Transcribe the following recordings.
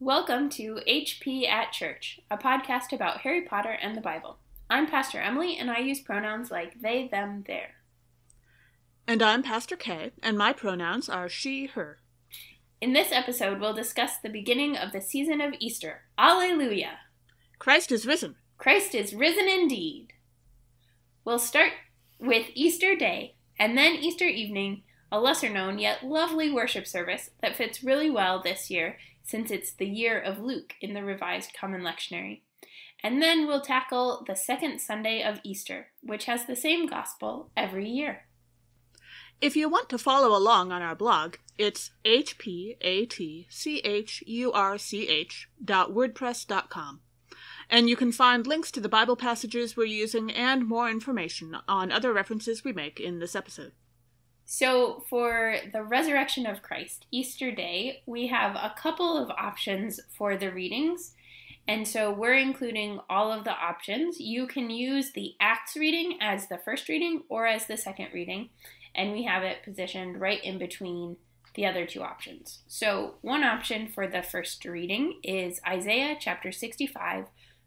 Welcome to HP at Church, a podcast about Harry Potter and the Bible. I'm Pastor Emily, and I use pronouns like they, them, their. And I'm Pastor Kay, and my pronouns are she, her. In this episode, we'll discuss the beginning of the season of Easter. Alleluia! Christ is risen. Christ is risen indeed. We'll start with Easter Day, and then Easter evening, a lesser-known yet lovely worship service that fits really well this year, since it's the year of Luke in the Revised Common Lectionary. And then we'll tackle the second Sunday of Easter, which has the same gospel every year. If you want to follow along on our blog, it's hpatchurch.wordpress.com. And you can find links to the Bible passages we're using and more information on other references we make in this episode. So for the resurrection of Christ, Easter Day, we have a couple of options for the readings. And so we're including all of the options. You can use the Acts reading as the first reading or as the second reading. And we have it positioned right in between the other two options. So one option for the first reading is Isaiah chapter 65,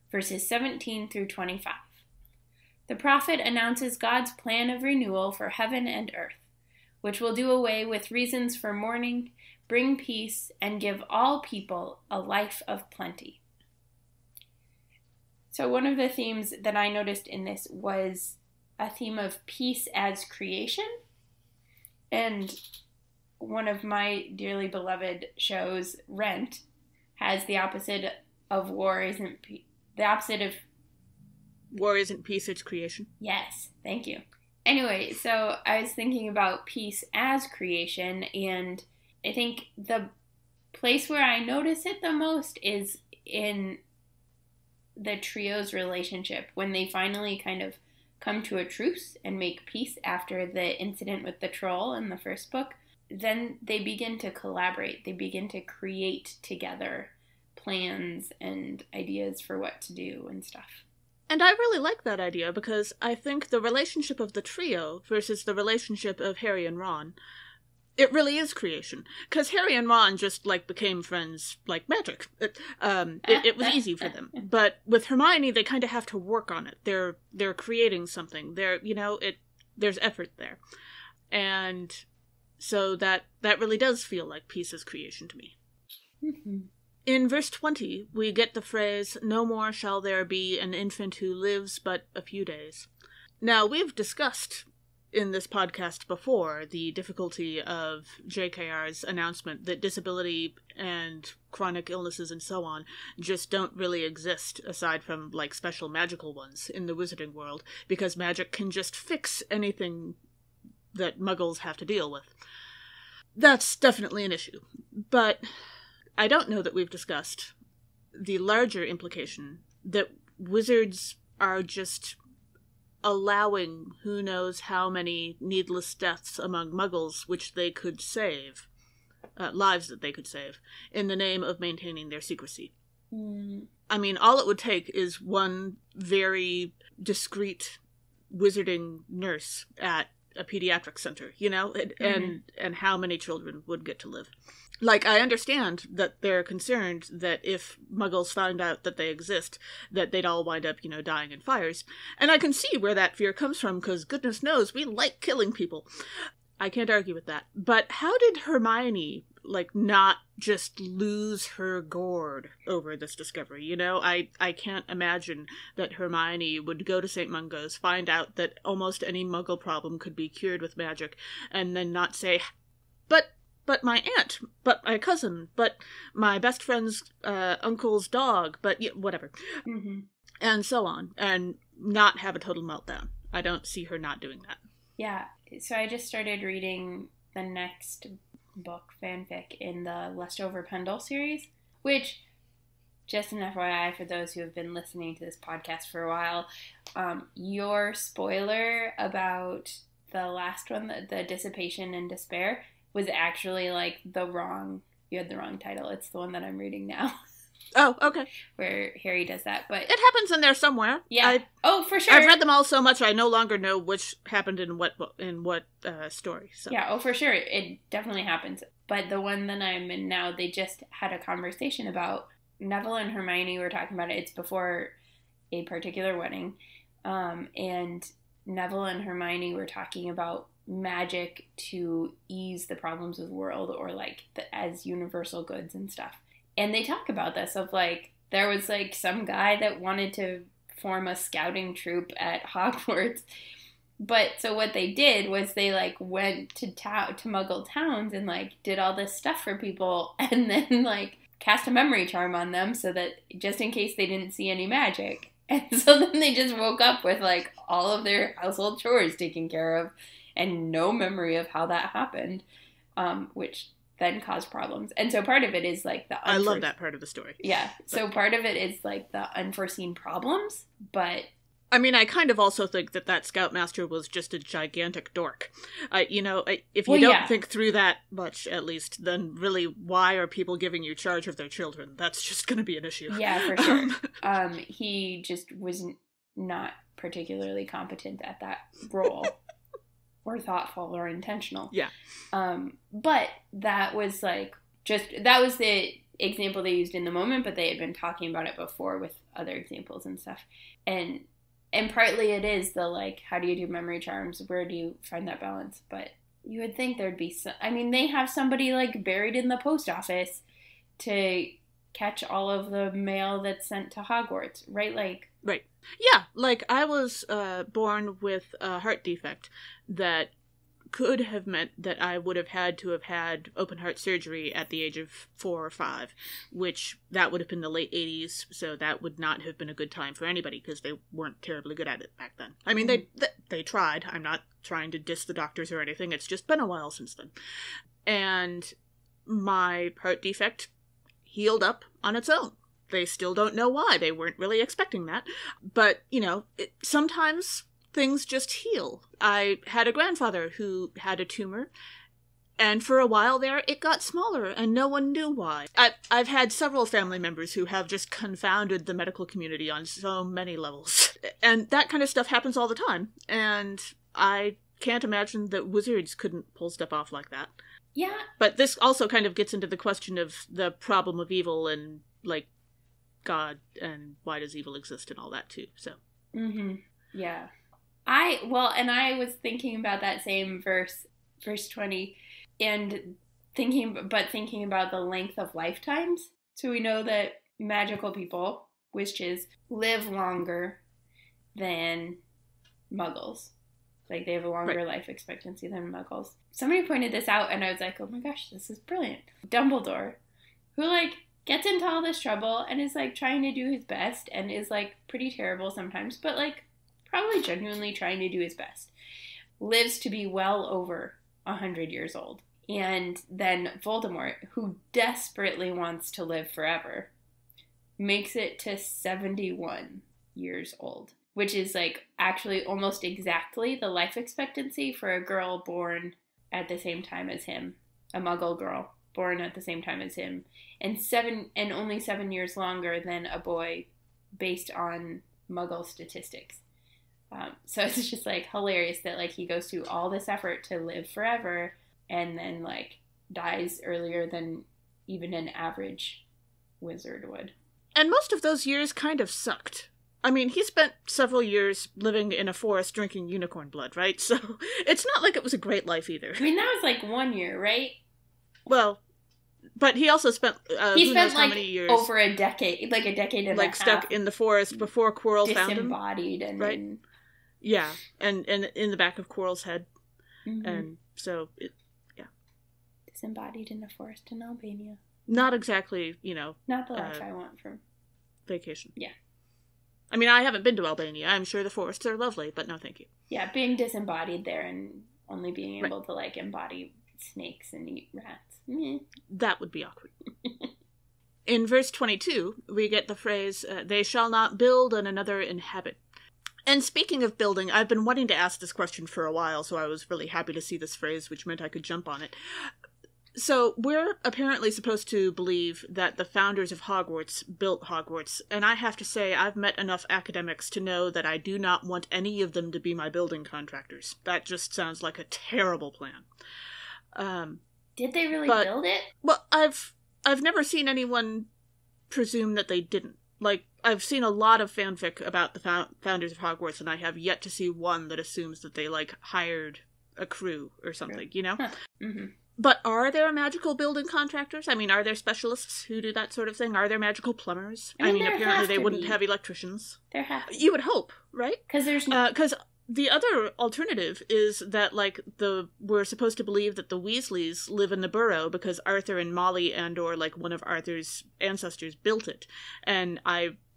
verses 17 through 25. The prophet announces God's plan of renewal for heaven and earth, which will do away with reasons for mourning, bring peace, and give all people a life of plenty. So one of the themes that I noticed in this was a theme of peace as creation. And one of my dearly beloved shows, Rent, has the opposite of war isn't the opposite of war isn't peace, it's creation. Yes, thank you. Anyway, so I was thinking about peace as creation, and I think the place where I notice it the most is in the trio's relationship, when they finally kind of come to a truce and make peace after the incident with the troll in the first book. Then they begin to collaborate. They begin to create together plans and ideas for what to do and stuff. And I really like that idea because I think the relationship of the trio versus the relationship of Harry and Ron, it really is creation. Because Harry and Ron just, became friends like magic. It was easy for them. But with Hermione, they kind of have to work on it. They're creating something. There's effort there. And so that really does feel like peace as creation to me. Mm-hmm. In verse 20, we get the phrase, "No more shall there be an infant who lives but a few days." Now, we've discussed in this podcast before the difficulty of JKR's announcement that disability and chronic illnesses and so on just don't really exist aside from, special magical ones in the wizarding world, because magic can just fix anything that muggles have to deal with. That's definitely an issue, but I don't know that we've discussed the larger implication that wizards are just allowing who knows how many needless deaths among muggles which they could save, lives that they could save, in the name of maintaining their secrecy. Mm. I mean, all it would take is one very discreet wizarding nurse at a pediatric center, and how many children would get to live. I understand that they're concerned that if muggles found out that they exist, that they'd all wind up, dying in fires. And I can see where that fear comes from, because goodness knows we like killing people. I can't argue with that. But how did Hermione, not just lose her gourd over this discovery? I can't imagine that Hermione would go to St. Mungo's, find out that almost any muggle problem could be cured with magic, and then not say, but my aunt, but my cousin, but my best friend's uncle's dog, but whatever. Mm-hmm. And so on, and not have a total meltdown. I don't see her not doing that. Yeah, so I just started reading the next book, fanfic, in the Leftover Pendle series, which, just an FYI for those who have been listening to this podcast for a while, your spoiler about the last one, the Dissipation and Despair, was actually you had the wrong title. It's the one that I'm reading now. Oh, okay. where Harry does that. But it happens in there somewhere. Yeah. For sure. I've read them all so much I no longer know which happened in what story. So. Yeah, for sure. It definitely happens. But the one that I'm in now, they just had a conversation about Neville and Hermione were talking about it. It's before a particular wedding. And Neville and Hermione were talking about magic to ease the problems of the world, or like as universal goods and stuff. And they talk about this of like, there was like some guy that wanted to form a scouting troop at Hogwarts. But so what they did was they like went to Muggle towns and like did all this stuff for people, and then like cast a memory charm on them so that just in case they didn't see any magic. And so then they just woke up with like all of their household chores taken care of and no memory of how that happened, which then caused problems. And so part of it is like I love that part of the story. Yeah. So part of it is like the unforeseen problems, but I mean, I kind of also think that Scoutmaster was just a gigantic dork. If you don't think through that much, at least, then really, why are people giving you charge of their children? That's just going to be an issue. Yeah, for sure. He just was not particularly competent at that role, or thoughtful, or intentional. Yeah. But that was like that was the example they used in the moment, but they had been talking about it before with other examples and stuff, and partly it is the, like, how do you do memory charms? Where do you find that balance? But you would think there'd be they have somebody, like, buried in the post office to catch all of the mail that's sent to Hogwarts, right? Like... Right. Yeah, like, I was born with a heart defect that could have meant that I would have had open heart surgery at the age of 4 or 5, which that would have been the late 80s, so that would not have been a good time for anybody because they weren't terribly good at it back then. I mean, they tried. I'm not trying to diss the doctors or anything. It's just been a while since then. And my heart defect healed up on its own. They still don't know why. They weren't really expecting that. But, sometimes things just heal. I had a grandfather who had a tumor, and for a while there, it got smaller, and no one knew why. I've had several family members who have just confounded the medical community on so many levels. And that kind of stuff happens all the time, and I can't imagine that wizards couldn't pull stuff off like that. Yeah. But this also kind of gets into the question of the problem of evil and, like, God, and why does evil exist and all that, too, so. Mm-hmm. Yeah. I was thinking about that same verse 20, and thinking about the length of lifetimes. So we know that magical people, witches, live longer than muggles. Like, they have a longer life expectancy than muggles. Somebody pointed this out, and I was like, oh my gosh, this is brilliant. Dumbledore, who, like, gets into all this trouble and is, like, trying to do his best and is, like, pretty terrible sometimes, but, like, probably genuinely trying to do his best, lives to be well over 100 years old. And then Voldemort, who desperately wants to live forever, makes it to 71 years old, which is, like, actually almost exactly the life expectancy for a girl born at the same time as him, a Muggle girl born at the same time as him, and only 7 years longer than a boy based on Muggle statistics. So it's just, like, hilarious that, like, he goes through all this effort to live forever and then, like, dies earlier than even an average wizard would. And most of those years kind of sucked. I mean, he spent several years living in a forest drinking unicorn blood, right? So it's not like it was a great life either. I mean, that was, like, 1 year, right? Well, but he also spent who knows how many years over a decade, like a decade and a half, stuck in the forest before Quirrell found him. Disembodied and... Right? Yeah, and in the back of Quirrell's head. Mm-hmm. And so, disembodied in the forest in Albania. Not exactly, Not the life I want from... vacation. Yeah. I mean, I haven't been to Albania. I'm sure the forests are lovely, but no thank you. Yeah, being disembodied there and only being able to, like, embody snakes and eat rats. Meh. That would be awkward. In verse 22, we get the phrase, they shall not build and another inhabit. And speaking of building, I've been wanting to ask this question for a while, so I was really happy to see this phrase, which meant I could jump on it. So we're apparently supposed to believe that the founders of Hogwarts built Hogwarts, and I have to say I've met enough academics to know that I do not want any of them to be my building contractors. That just sounds like a terrible plan. Did they really build it? Well, I've never seen anyone presume that they didn't. Like, I've seen a lot of fanfic about the founders of Hogwarts, and I have yet to see one that assumes that they, like, hired a crew or something, you know? Huh. Mm-hmm. But are there magical building contractors? I mean, are there specialists who do that sort of thing? Are there magical plumbers? I mean apparently they wouldn't have electricians. There have to be. You would hope, right? Because there's because the other alternative is that, like, we're supposed to believe that the Weasleys live in the Burrow because Arthur and Molly or, like, one of Arthur's ancestors built it. And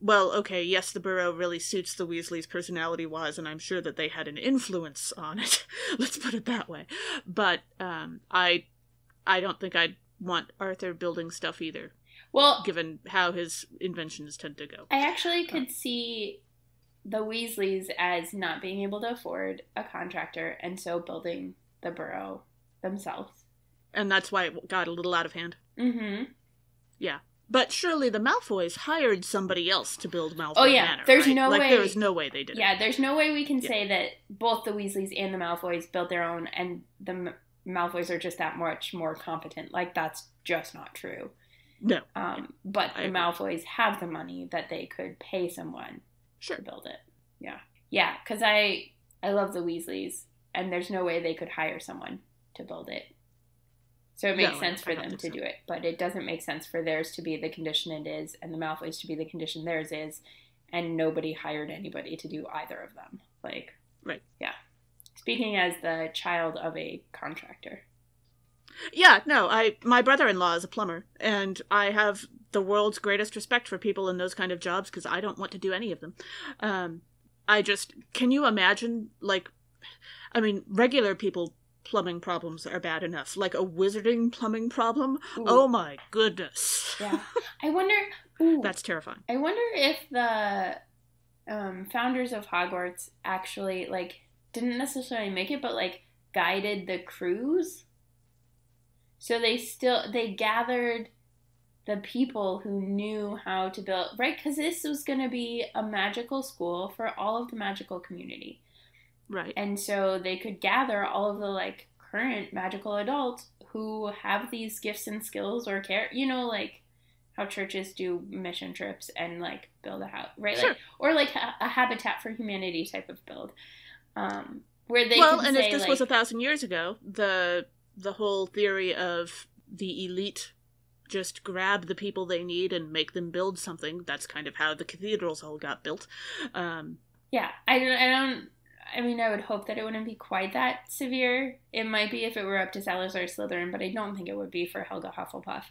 well, okay, yes, the Burrow really suits the Weasleys personality-wise, and I'm sure that they had an influence on it. Let's put it that way. But I don't think I'd want Arthur building stuff either. Well, given how his inventions tend to go. I actually could see the Weasleys as not being able to afford a contractor, and so building the Burrow themselves. And that's why it got a little out of hand. Mm-hmm. Yeah. But surely the Malfoys hired somebody else to build Malfoy Manor, there's right? no way. There was no way they did it. Yeah, there's no way we can say that both the Weasleys and the Malfoys built their own, and the Malfoys are just that much more competent. Like, that's just not true. No. But the Malfoys have the money that they could pay someone to build it. Yeah. Yeah, because I love the Weasleys, and there's no way they could hire someone to build it. So it makes sense for them to do it, but it doesn't make sense for theirs to be the condition it is, and the Malfoys to be the condition theirs is, and nobody hired anybody to do either of them. Like, right. Yeah. Speaking as the child of a contractor. Yeah, no, my brother-in-law is a plumber, and I have the world's greatest respect for people in those kind of jobs, because I don't want to do any of them. Can you imagine, like, I mean, regular people plumbing problems are bad enough. Like a wizarding plumbing problem? Ooh. Oh my goodness. Yeah. I wonder... That's terrifying. I wonder if the founders of Hogwarts actually, like, didn't necessarily make it, but, like, guided the crews. So they gathered the people who knew how to build, right? Because this was going to be a magical school for all of the magical community. Right. And so they could gather all of the, like, current magical adults who have these gifts and skills or care, you know, like how churches do mission trips and, like, build a house, right? Sure. Like, or like a Habitat for Humanity type of build. Where they and if this was 1,000 years ago, the whole theory of the elite just grab the people they need and make them build something, that's kind of how the cathedrals all got built. Yeah, I mean, I would hope that it wouldn't be quite that severe. It might be if it were up to Salazar Slytherin, but I don't think it would be for Helga Hufflepuff.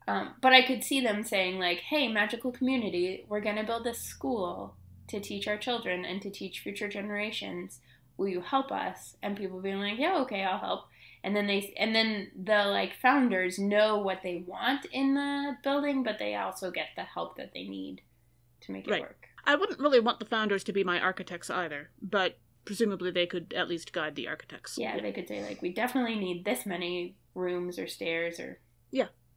But I could see them saying, like, hey, magical community, we're going to build this school to teach our children and to teach future generations. Will you help us? And people being like, yeah, okay, I'll help. And then the, like, founders know what they want in the building, but they also get the help that they need to make it work. I wouldn't really want the founders to be my architects either, but presumably they could at least guide the architects. Yeah, they could say, like, we definitely need this many rooms or stairs or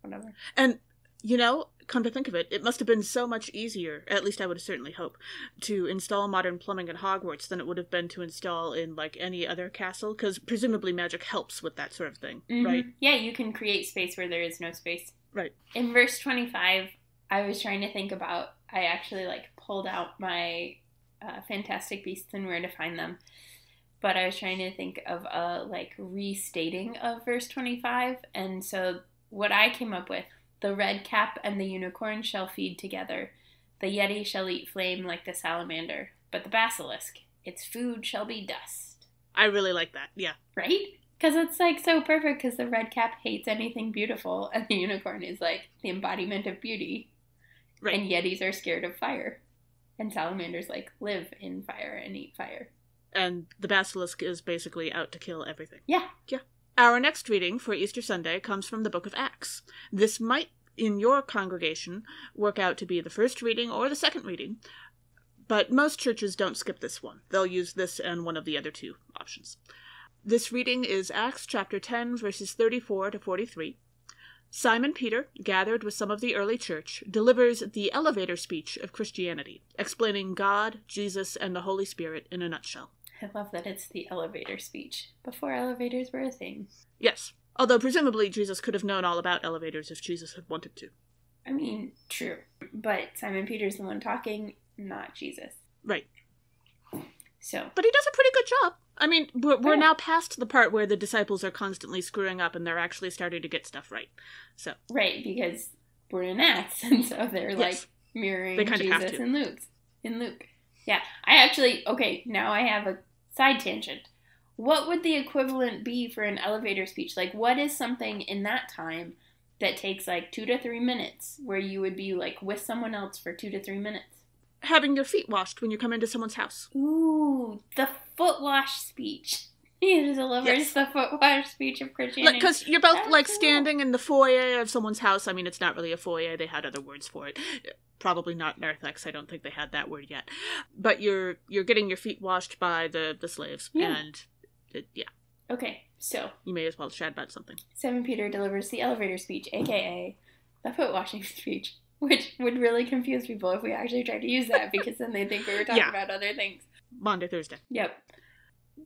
whatever. And, you know, come to think of it, it must have been so much easier, at least I would certainly hope, to install modern plumbing at Hogwarts than it would have been to install in, like, any other castle, because presumably magic helps with that sort of thing, right? Yeah, you can create space where there is no space. Right. In verse 25, I was trying to think about, I actually, like, pulled out my Fantastic Beasts and Where to Find Them, but I was trying to think of a, like, restating of verse 25, and so what I came up with: the red cap and the unicorn shall feed together, the yeti shall eat flame like the salamander, but the basilisk, its food shall be dust. I really like that, yeah. Right? Because it's, like, so perfect, because the red cap hates anything beautiful, and the unicorn is, like, the embodiment of beauty. Right. And yetis are scared of fire. And salamanders, like, live in fire and eat fire. And the basilisk is basically out to kill everything. Yeah. Yeah. Our next reading for Easter Sunday comes from the Book of Acts. This might, in your congregation, work out to be the first reading or the second reading, but most churches don't skip this one. They'll use this and one of the other two options. This reading is Acts chapter 10, verses 34 to 43. Simon Peter, gathered with some of the early church, delivers the elevator speech of Christianity, explaining God, Jesus, and the Holy Spirit in a nutshell. I love that it's the elevator speech, before elevators were a thing. Yes, although presumably Jesus could have known all about elevators if Jesus had wanted to. I mean, true, but Simon Peter's the one talking, not Jesus. Right. So, but he does a pretty good job. I mean, we're now past the part where the disciples are constantly screwing up and they're actually starting to get stuff right. So right, because we're in Acts, and so they're like mirroring Jesus and Luke. Yeah, now I have a side tangent. What would the equivalent be for an elevator speech? Like, what is something in that time that takes like 2 to 3 minutes where you would be like with someone else for 2 to 3 minutes? Having your feet washed when you come into someone's house. Ooh, the foot wash speech. He delivers the foot wash speech of Christianity. Because you're both standing in the foyer of someone's house. I mean, it's not really a foyer. They had other words for it. Probably not narthex. I don't think they had that word yet. But you're getting your feet washed by the slaves. Yeah. And, Okay, so. You may as well chat about something. Simon Peter delivers the elevator speech, a.k.a. the foot washing speech. Which would really confuse people if we actually tried to use that, because then they think we were talking about other things. Monday, Thursday. Yep.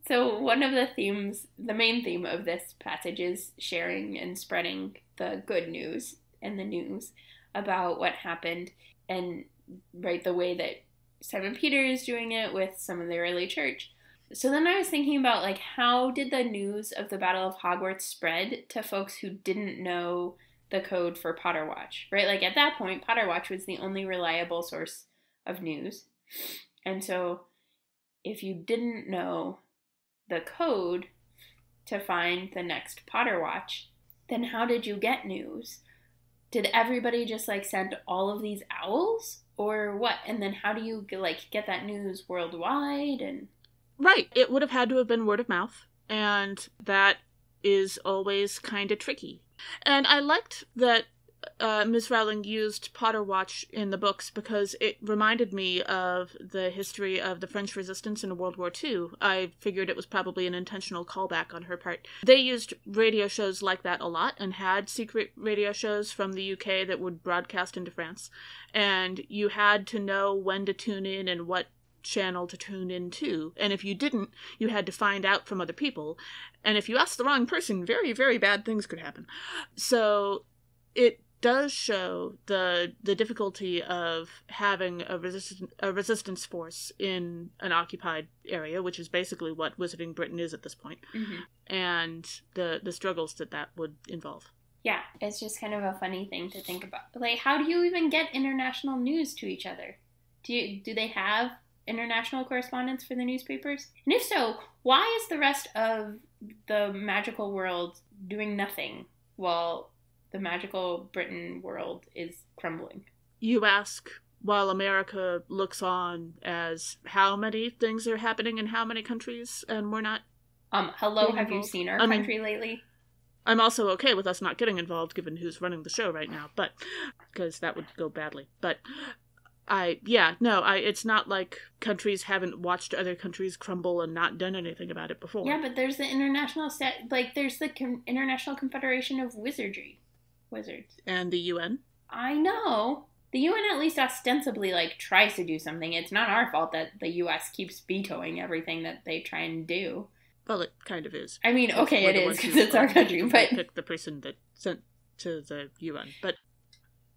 So one of the main theme of this passage is sharing and spreading the good news and the news about what happened, and the way that Simon Peter is doing it with some of the early church. So then I was thinking about, how did the news of the Battle of Hogwarts spread to folks who didn't know the code for Potter Watch, right? At that point, Potter Watch was the only reliable source of news. And so if you didn't know the code to find the next Potter Watch, then how did you get news? Did everybody just send all of these owls or what? And then how do you get that news worldwide? And right. It would have had to have been word of mouth. And that is always kind of tricky. And I liked that Ms. Rowling used Potter Watch in the books because it reminded me of the history of the French resistance in World War II. I figured it was probably an intentional callback on her part. They used radio shows like that a lot and had secret radio shows from the UK that would broadcast into France. And you had to know when to tune in and what channel to tune into, and if you didn't, you had to find out from other people, and if you asked the wrong person, very, very bad things could happen. So it does show the difficulty of having a resistance force in an occupied area, which is basically what Wizarding Britain is at this point, and the struggles that would involve. Yeah, it's just kind of a funny thing to think about. How do you even get international news to each other? Do they have international correspondence for the newspapers? And if so, why is the rest of the magical world doing nothing while the magical Britain world is crumbling? You ask while America looks on as how many things are happening in how many countries, and we're not hello, have you seen our country lately? I'm also okay with us not getting involved given who's running the show right now, but because that would go badly. But it's not like countries haven't watched other countries crumble and not done anything about it before. Yeah, but there's the international there's the International Confederation of Wizards. And the UN? I know. The UN at least ostensibly, tries to do something. It's not our fault that the US keeps vetoing everything that they try and do. Well, it kind of is. I mean, okay, it is, because it's our country, but pick the person that sent to the UN. But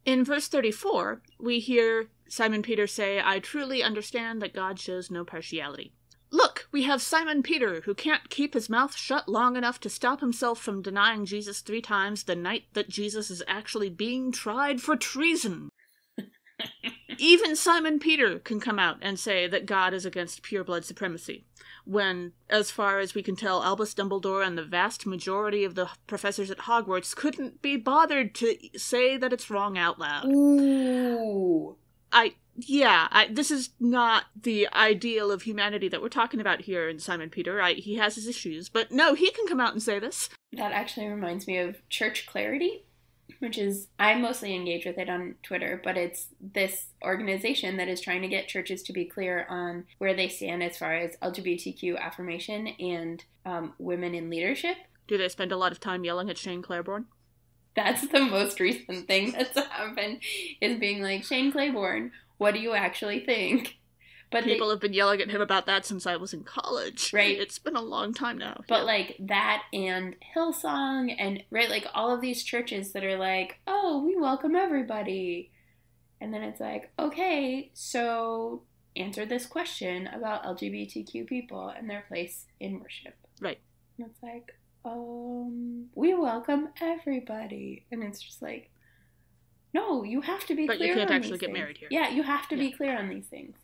in verse 34, we hear Simon Peter say, "I truly understand that God shows no partiality. Look, we have Simon Peter, who can't keep his mouth shut long enough to stop himself from denying Jesus 3 times the night that Jesus is actually being tried for treason." Even Simon Peter can come out and say that God is against pureblood supremacy, when, as far as we can tell, Albus Dumbledore and the vast majority of the professors at Hogwarts couldn't be bothered to say that it's wrong out loud. Ooh. This is not the ideal of humanity that we're talking about here in Simon Peter. He has his issues, but no, he can come out and say this. That actually reminds me of Church Clarity, which is, I mostly engage with it on Twitter, but it's this organization that is trying to get churches to be clear on where they stand as far as LGBTQ affirmation and women in leadership. Do they spend a lot of time yelling at Shane Claiborne? That's the most recent thing that's happened, is being like, Shane Claiborne, what do you actually think? But people have been yelling at him about that since I was in college. Right. It's been a long time now. But like that and Hillsong and right, like all of these churches that are like, oh, we welcome everybody. And then it's like, okay, so answer this question about LGBTQ people and their place in worship. Right. And it's like, we welcome everybody. And it's just like, no, you have to be clear on these things. But you can't actually get married here. Yeah, you have to be clear on these things.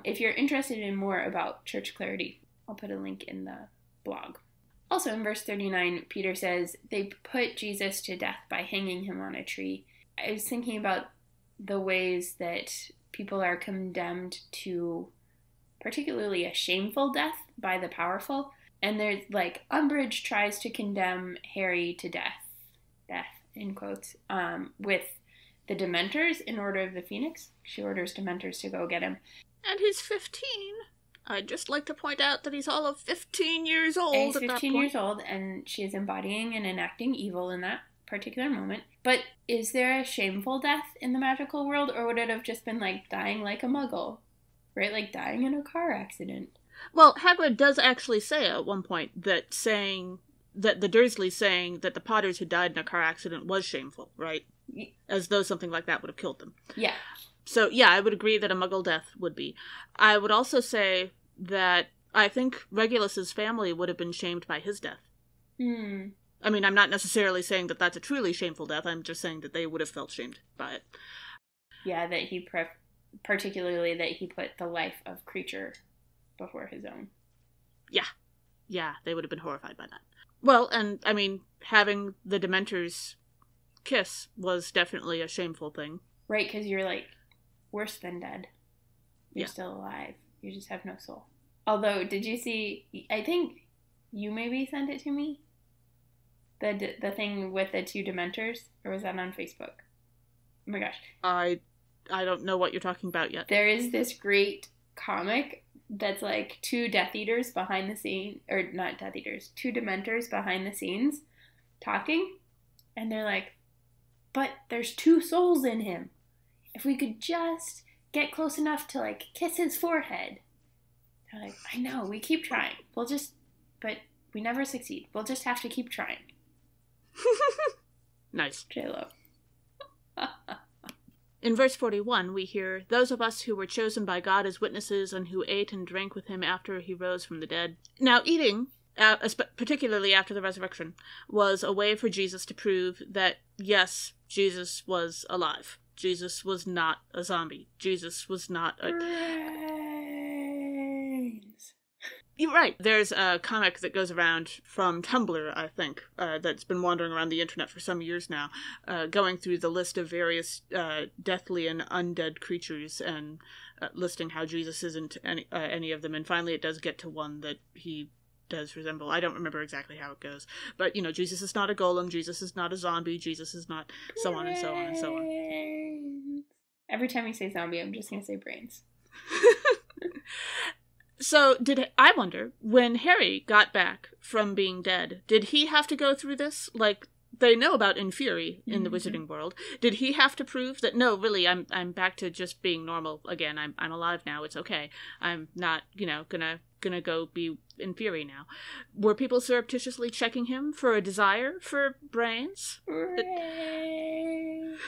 If you're interested in more about church clarity, I'll put a link in the blog. Also in verse 39, Peter says, they put Jesus to death by hanging him on a tree. I was thinking about the ways that people are condemned to particularly a shameful death by the powerful. And there's like, Umbridge tries to condemn Harry to death, in quotes, with the Dementors in Order of the Phoenix. She orders Dementors to go get him. And he's 15. I'd just like to point out that he's all of 15 years old and he's at that point. 15 years old, and she is embodying and enacting evil in that particular moment. But is there a shameful death in the magical world, or would it have just been like dying like a muggle? Right? Like dying in a car accident. Well, Hagrid does actually say at one point that the Dursleys saying that the Potters who died in a car accident was shameful, right? As though something like that would have killed them. Yeah. So, yeah, I would agree that a Muggle death would be. I would also say that I think Regulus's family would have been shamed by his death. I mean, I'm not necessarily saying that that's a truly shameful death. I'm just saying that they would have felt shamed by it. Yeah, that he particularly that he put the life of Creature before his own. Yeah. Yeah, they would have been horrified by that. Well, and, I mean, having the Dementors kiss was definitely a shameful thing. Right, because you're like, worse than dead. You're still alive. You just have no soul. Although, did you see, I think you maybe sent it to me? The thing with the two Dementors? Or was that on Facebook? Oh my gosh. I don't know what you're talking about yet. There is this great comic that's like two Death Eaters behind the scene, or not Death Eaters, two Dementors behind the scenes talking. And they're like, but there's two souls in him. If we could just get close enough to, like, kiss his forehead. They're like, I know, we keep trying. But we never succeed. We'll just have to keep trying. Nice. J-Lo. In verse 41, we hear, those of us who were chosen by God as witnesses and who ate and drank with him after he rose from the dead. Now, eating, particularly after the resurrection, was a way for Jesus to prove that, yes, Jesus was alive. Jesus was not a zombie. Jesus was not a... Brains. You're right. There's a comic that goes around from Tumblr, I think, that's been wandering around the internet for some years now, going through the list of various deathly and undead creatures and listing how Jesus isn't any of them. And finally it does get to one that he does resemble. I don't remember exactly how it goes. But, you know, Jesus is not a golem, Jesus is not a zombie, Jesus is not so on and so on and so on. Every time you say zombie, I'm just going to say brains. So, I wonder, when Harry got back from being dead, did he have to go through this? Like, they know about Infuri in the wizarding world. Did he have to prove that, no, really, I'm back to just being normal again. I'm alive now. It's okay. I'm not, gonna go be Infuri now. Were people surreptitiously checking him for a desire for brains? Brains.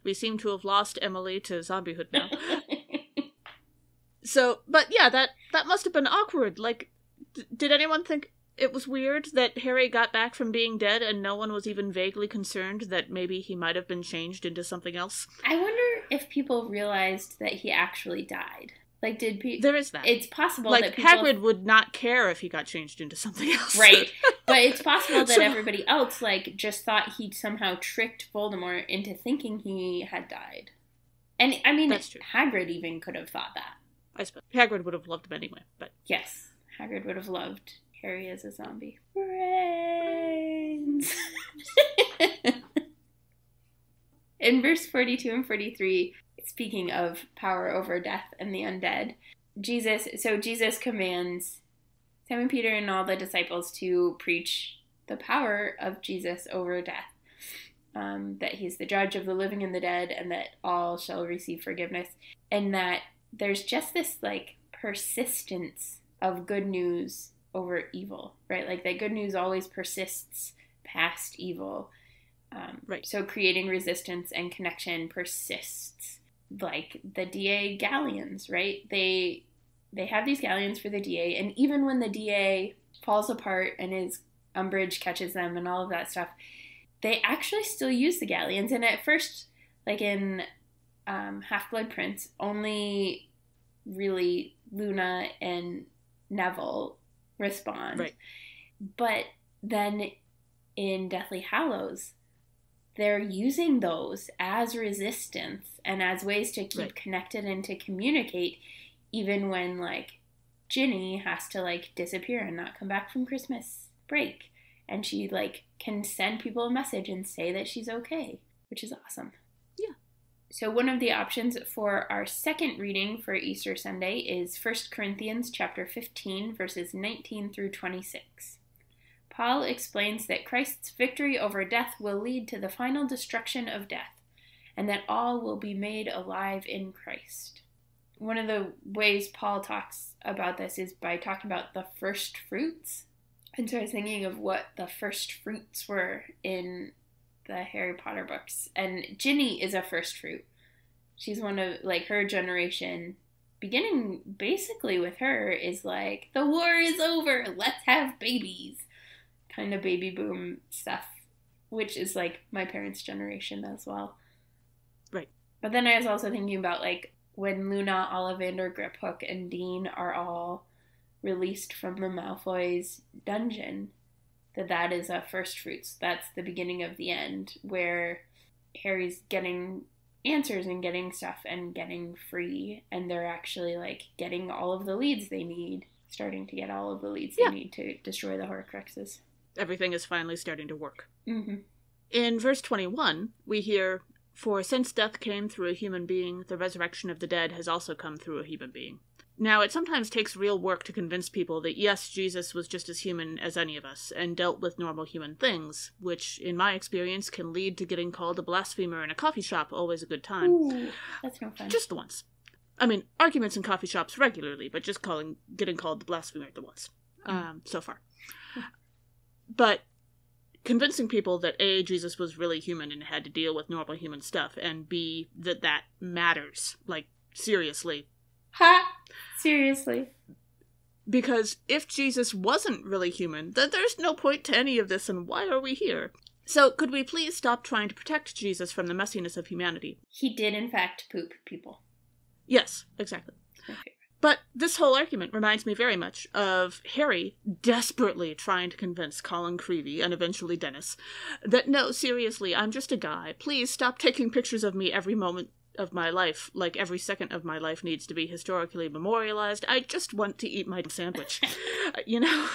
We seem to have lost Emily to zombiehood now. So, but yeah, that must have been awkward. Like, did anyone think it was weird that Harry got back from being dead and no one was even vaguely concerned that maybe he might have been changed into something else? I wonder if people realized that he actually died. Like, did people... There is that. It's possible like, that people... Hagrid would not care if he got changed into something else. Right. But it's possible that everybody else, like, just thought he'd somehow tricked Voldemort into thinking he had died. And, I mean, that's true. Hagrid even could have thought that. I suppose. Hagrid would have loved him anyway, but... Yes. Hagrid would have loved Harry as a zombie. Brains! In verse 42 and 43, speaking of power over death and the undead, Jesus commands Simon Peter and all the disciples to preach the power of Jesus over death. That he's the judge of the living and the dead, and that all shall receive forgiveness. And that there's just this, like, persistence of good news over evil, right? Like, that good news always persists past evil. Right. So creating resistance and connection persists. Like the DA galleons, right? They have these galleons for the DA, and even when the DA falls apart and his umbrage catches them and all of that stuff, they actually still use the galleons. And at first, like in Half-Blood Prince, only really Luna and Neville respond. Right. But then in Deathly Hallows, they're using those as resistance and as ways to keep connected and to communicate, even when, like, Ginny has to, like, disappear and not come back from Christmas break. And she, like, can send people a message and say that she's okay, which is awesome. Yeah. So one of the options for our second reading for Easter Sunday is 1 Corinthians chapter 15, verses 19 through 26. Paul explains that Christ's victory over death will lead to the final destruction of death, and that all will be made alive in Christ. One of the ways Paul talks about this is by talking about the first fruits. And so I was thinking of what the first fruits were in the Harry Potter books. And Ginny is a first fruit. She's one of, like, her generation. Beginning basically with her is like, the war is over, let's have babies. Kind of baby boom stuff, which is like my parents' generation as well. Right. But then I was also thinking about, like, when Luna, Ollivander, Griphook, and Dean are all released from the Malfoy's dungeon, that is a first fruits. That's the beginning of the end, where Harry's getting answers and getting stuff and getting free, and they're actually, like, getting all of the leads they need, starting to get all of the leads they need to destroy the Horcruxes. Everything is finally starting to work. Mm-hmm. In verse 21, we hear, "For since death came through a human being, the resurrection of the dead has also come through a human being." Now, it sometimes takes real work to convince people that, yes, Jesus was just as human as any of us, and dealt with normal human things, which, in my experience, can lead to getting called a blasphemer in a coffee shop, always a good time. Ooh, that's no fun. Just the once. I mean, arguments in coffee shops regularly, but just getting called the blasphemer the once. So far. But convincing people that A, Jesus was really human and had to deal with normal human stuff, and B, that matters. Like, seriously. Ha! Seriously. Because if Jesus wasn't really human, then there's no point to any of this, and why are we here? So, could we please stop trying to protect Jesus from the messiness of humanity? He did, in fact, poop people. Yes, exactly. Okay. But this whole argument reminds me very much of Harry desperately trying to convince Colin Creevey, and eventually Dennis, that no, seriously, I'm just a guy. Please stop taking pictures of me every moment of my life, like every second of my life needs to be historically memorialized. I just want to eat my sandwich. You know?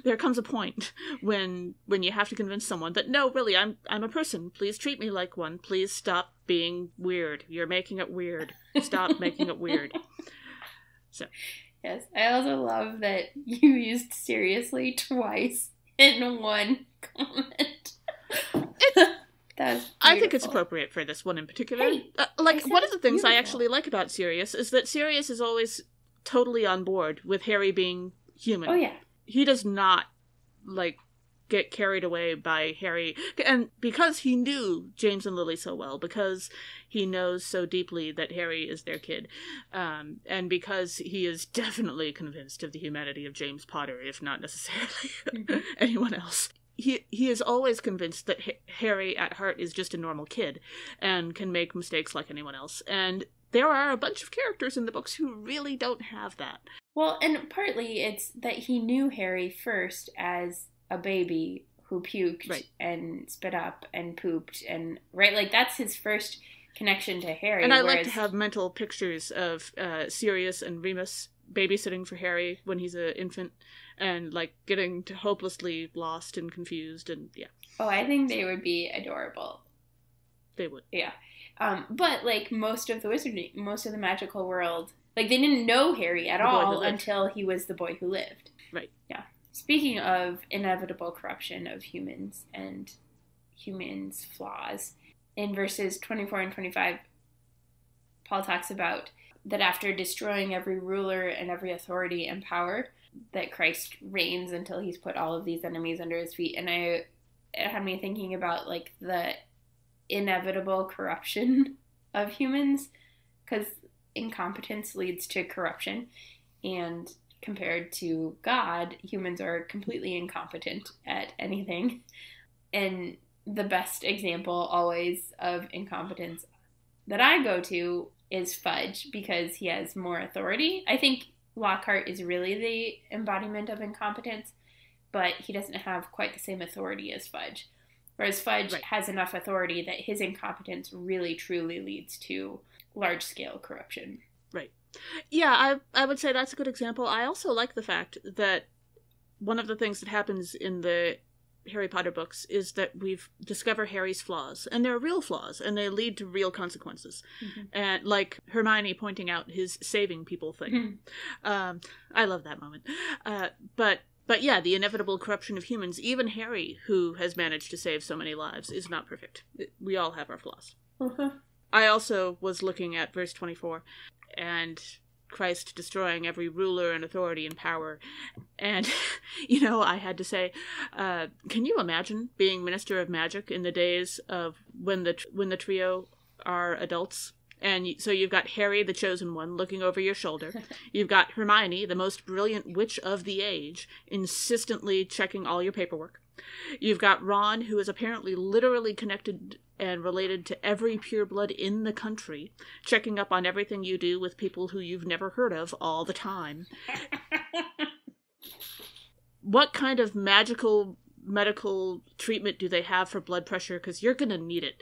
There comes a point when you have to convince someone that, no, really, I'm a person. Please treat me like one. Please stop being weird. You're making it weird. Stop making it weird. So. Yes, I also love that you used seriously twice in one comment. I think it's appropriate for this one in particular. Hey, one of the things beautiful. I actually like about Sirius is that Sirius is always totally on board with Harry being human. Oh, yeah. He does not, like, get carried away by Harry. And because he knew James and Lily so well, because he knows so deeply that Harry is their kid, and because he is definitely convinced of the humanity of James Potter, if not necessarily anyone else. He is always convinced that Harry at heart is just a normal kid and can make mistakes like anyone else. And there are a bunch of characters in the books who really don't have that. Well, and partly it's that he knew Harry first as a baby who puked and spit up and pooped and, right? Like, that's his first connection to Harry. And I like to have mental pictures of Sirius and Remus babysitting for Harry when he's an infant and, like, getting hopelessly lost and confused and, yeah. Oh, I think they would be adorable. They would. Yeah. But, like, most of the magical world, like, they didn't know Harry at all until he was the boy who lived. Right. Yeah. speaking of inevitable corruption of humans and humans' flaws, in verses 24 and 25, Paul talks about that after destroying every ruler and every authority and power, that Christ reigns until he's put all of these enemies under his feet. And it had me thinking about like the inevitable corruption of humans, because incompetence leads to corruption, and compared to God, humans are completely incompetent at anything. And the best example always of incompetence that I go to is Fudge, because he has more authority. I think Lockhart is really the embodiment of incompetence, but he doesn't have quite the same authority as Fudge. Whereas Fudge has enough authority that his incompetence really truly leads to large-scale corruption. Right. Yeah, I would say that's a good example. I also like the fact that one of the things that happens in the Harry Potter books is that we've discovered Harry's flaws, and they're real flaws, and they lead to real consequences. Mm-hmm. And like Hermione pointing out his saving people thing. Mm-hmm. I love that moment. But yeah, the inevitable corruption of humans, even Harry, who has managed to save so many lives, is not perfect. We all have our flaws. Uh-huh. I also was looking at verse 24, and Christ destroying every ruler and authority and power. And, I had to say, can you imagine being Minister of Magic in the days of when the trio are adults? And so you've got Harry, the chosen one, looking over your shoulder. You've got Hermione, the most brilliant witch of the age, insistently checking all your paperwork. You've got Ron, who is apparently literally connected and related to every pureblood in the country, checking up on everything you do with people who you've never heard of all the time. What kind of medical treatment do they have for blood pressure? Because you're going to need it,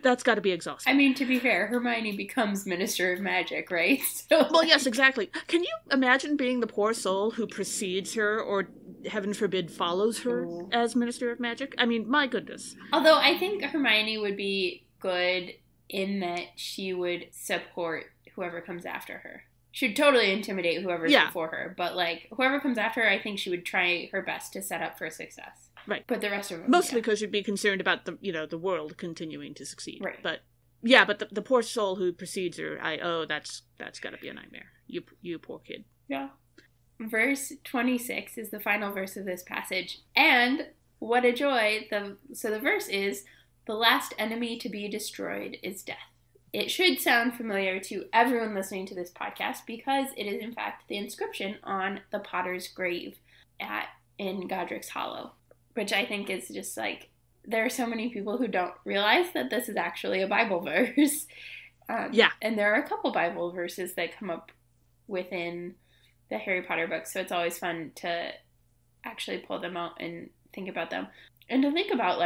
That's got to be exhausting. I mean, to be fair, Hermione becomes Minister of Magic, right? So, well, yes, exactly. Can you imagine being the poor soul who precedes her, or, heaven forbid, follows her as Minister of Magic? I mean, my goodness. Although I think Hermione would be good in that she would support whoever comes after her. She'd totally intimidate whoever's before her, but whoever comes after her, I think she would try her best to set up for success. Right. But the rest of them, mostly because she'd be concerned about the world continuing to succeed. Right. But the poor soul who precedes her, that's got to be a nightmare. You poor kid. Yeah. Verse 26 is the final verse of this passage, and what a joy! So the verse is, "The last enemy to be destroyed is death." It should sound familiar to everyone listening to this podcast, because it is, in fact, the inscription on the potter's grave in Godric's Hollow, which I think is just there are so many people who don't realize that this is actually a Bible verse. And there are a couple Bible verses that come up within the Harry Potter books, so it's always fun to actually pull them out and think about them. And to think about,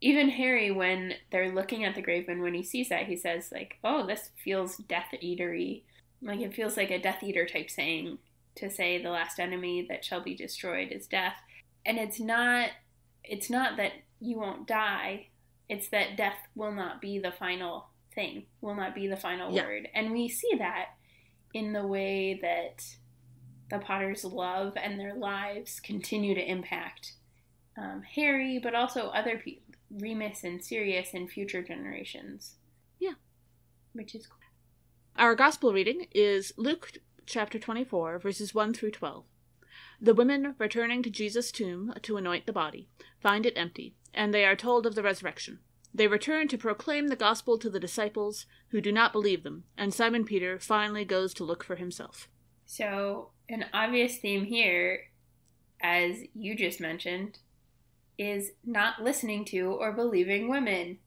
even Harry, when they're looking at the grave, and when he sees that, he says, oh, this feels Death Eater-y. It feels like a Death Eater type saying, to say the last enemy that shall be destroyed is death. And it's not that you won't die, it's that death will not be the final thing, will not be the final word. And we see that in the way that the Potters' love and their lives continue to impact Harry, but also other people. Remus and Sirius and future generations. Yeah. Which is cool. Our gospel reading is Luke chapter 24, verses 1 through 12. The women, returning to Jesus' tomb to anoint the body, find it empty, and they are told of the resurrection. They return to proclaim the gospel to the disciples, who do not believe them, and Simon Peter finally goes to look for himself. So, an obvious theme here, as you just mentioned, is not listening to or believing women.